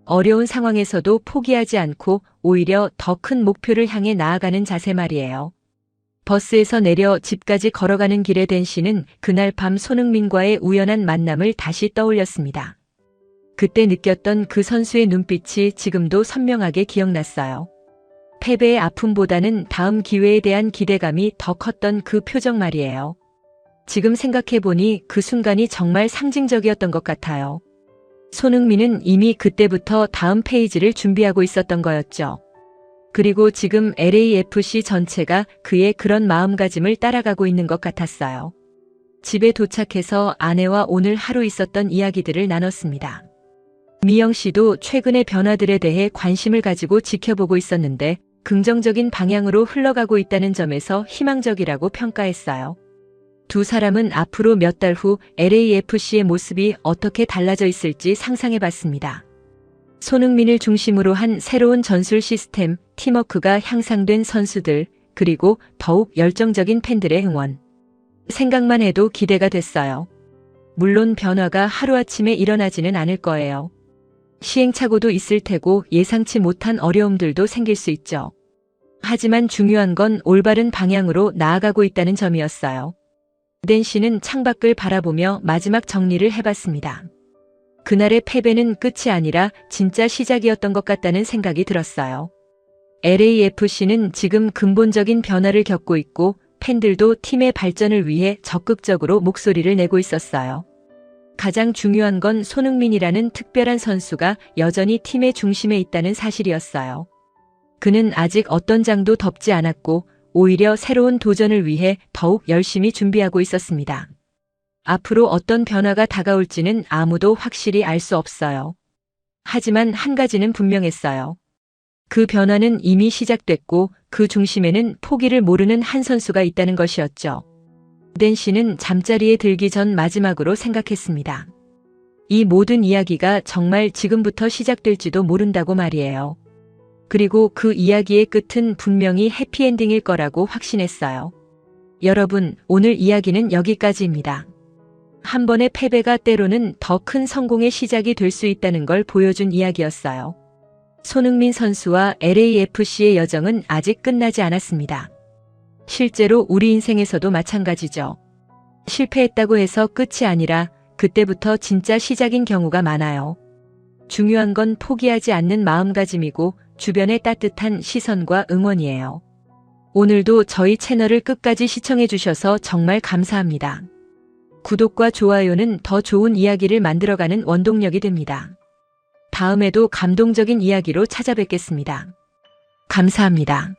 어려운 상황에서도 포기하지 않고 오히려 더 큰 목표를 향해 나아가는 자세 말이에요. 버스에서 내려 집까지 걸어가는 길에 댄 씨는 그날 밤 손흥민과의 우연한 만남을 다시 떠올렸습니다. 그때 느꼈던 그 선수의 눈빛이 지금도 선명하게 기억났어요. 패배의 아픔보다는 다음 기회에 대한 기대감이 더 컸던 그 표정 말이에요. 지금 생각해보니 그 순간이 정말 상징적이었던 것 같아요. 손흥민은 이미 그때부터 다음 페이지를 준비하고 있었던 거였죠. 그리고 지금 LAFC 전체가 그의 그런 마음가짐을 따라가고 있는 것 같았어요. 집에 도착해서 아내와 오늘 하루 있었던 이야기들을 나눴습니다. 미영 씨도 최근의 변화들에 대해 관심을 가지고 지켜보고 있었는데 긍정적인 방향으로 흘러가고 있다는 점에서 희망적이라고 평가했어요. 두 사람은 앞으로 몇 달 후 LAFC의 모습이 어떻게 달라져 있을지 상상해봤습니다. 손흥민을 중심으로 한 새로운 전술 시스템, 팀워크가 향상된 선수들, 그리고 더욱 열정적인 팬들의 응원. 생각만 해도 기대가 됐어요. 물론 변화가 하루아침에 일어나지는 않을 거예요. 시행착오도 있을 테고 예상치 못한 어려움들도 생길 수 있죠. 하지만 중요한 건 올바른 방향으로 나아가고 있다는 점이었어요. 댄 씨는 창밖을 바라보며 마지막 정리를 해봤습니다. 그날의 패배는 끝이 아니라 진짜 시작이었던 것 같다는 생각이 들었어요. LAFC는 지금 근본적인 변화를 겪고 있고 팬들도 팀의 발전을 위해 적극적으로 목소리를 내고 있었어요. 가장 중요한 건 손흥민이라는 특별한 선수가 여전히 팀의 중심에 있다는 사실이었어요. 그는 아직 어떤 장도 덮지 않았고 오히려 새로운 도전을 위해 더욱 열심히 준비하고 있었습니다. 앞으로 어떤 변화가 다가올지는 아무도 확실히 알 수 없어요. 하지만 한 가지는 분명했어요. 그 변화는 이미 시작됐고 그 중심에는 포기를 모르는 한 선수가 있다는 것이었죠. 댄 씨는 잠자리에 들기 전 마지막으로 생각했습니다. 이 모든 이야기가 정말 지금부터 시작될지도 모른다고 말이에요. 그리고 그 이야기의 끝은 분명히 해피엔딩일 거라고 확신했어요. 여러분, 오늘 이야기는 여기까지입니다. 한 번의 패배가 때로는 더 큰 성공의 시작이 될 수 있다는 걸 보여준 이야기였어요. 손흥민 선수와 LAFC의 여정은 아직 끝나지 않았습니다. 실제로 우리 인생에서도 마찬가지죠. 실패했다고 해서 끝이 아니라 그때부터 진짜 시작인 경우가 많아요. 중요한 건 포기하지 않는 마음가짐이고 주변의 따뜻한 시선과 응원이에요. 오늘도 저희 채널을 끝까지 시청해 주셔서 정말 감사합니다. 구독과 좋아요는 더 좋은 이야기를 만들어가는 원동력이 됩니다. 다음에도 감동적인 이야기로 찾아뵙겠습니다. 감사합니다.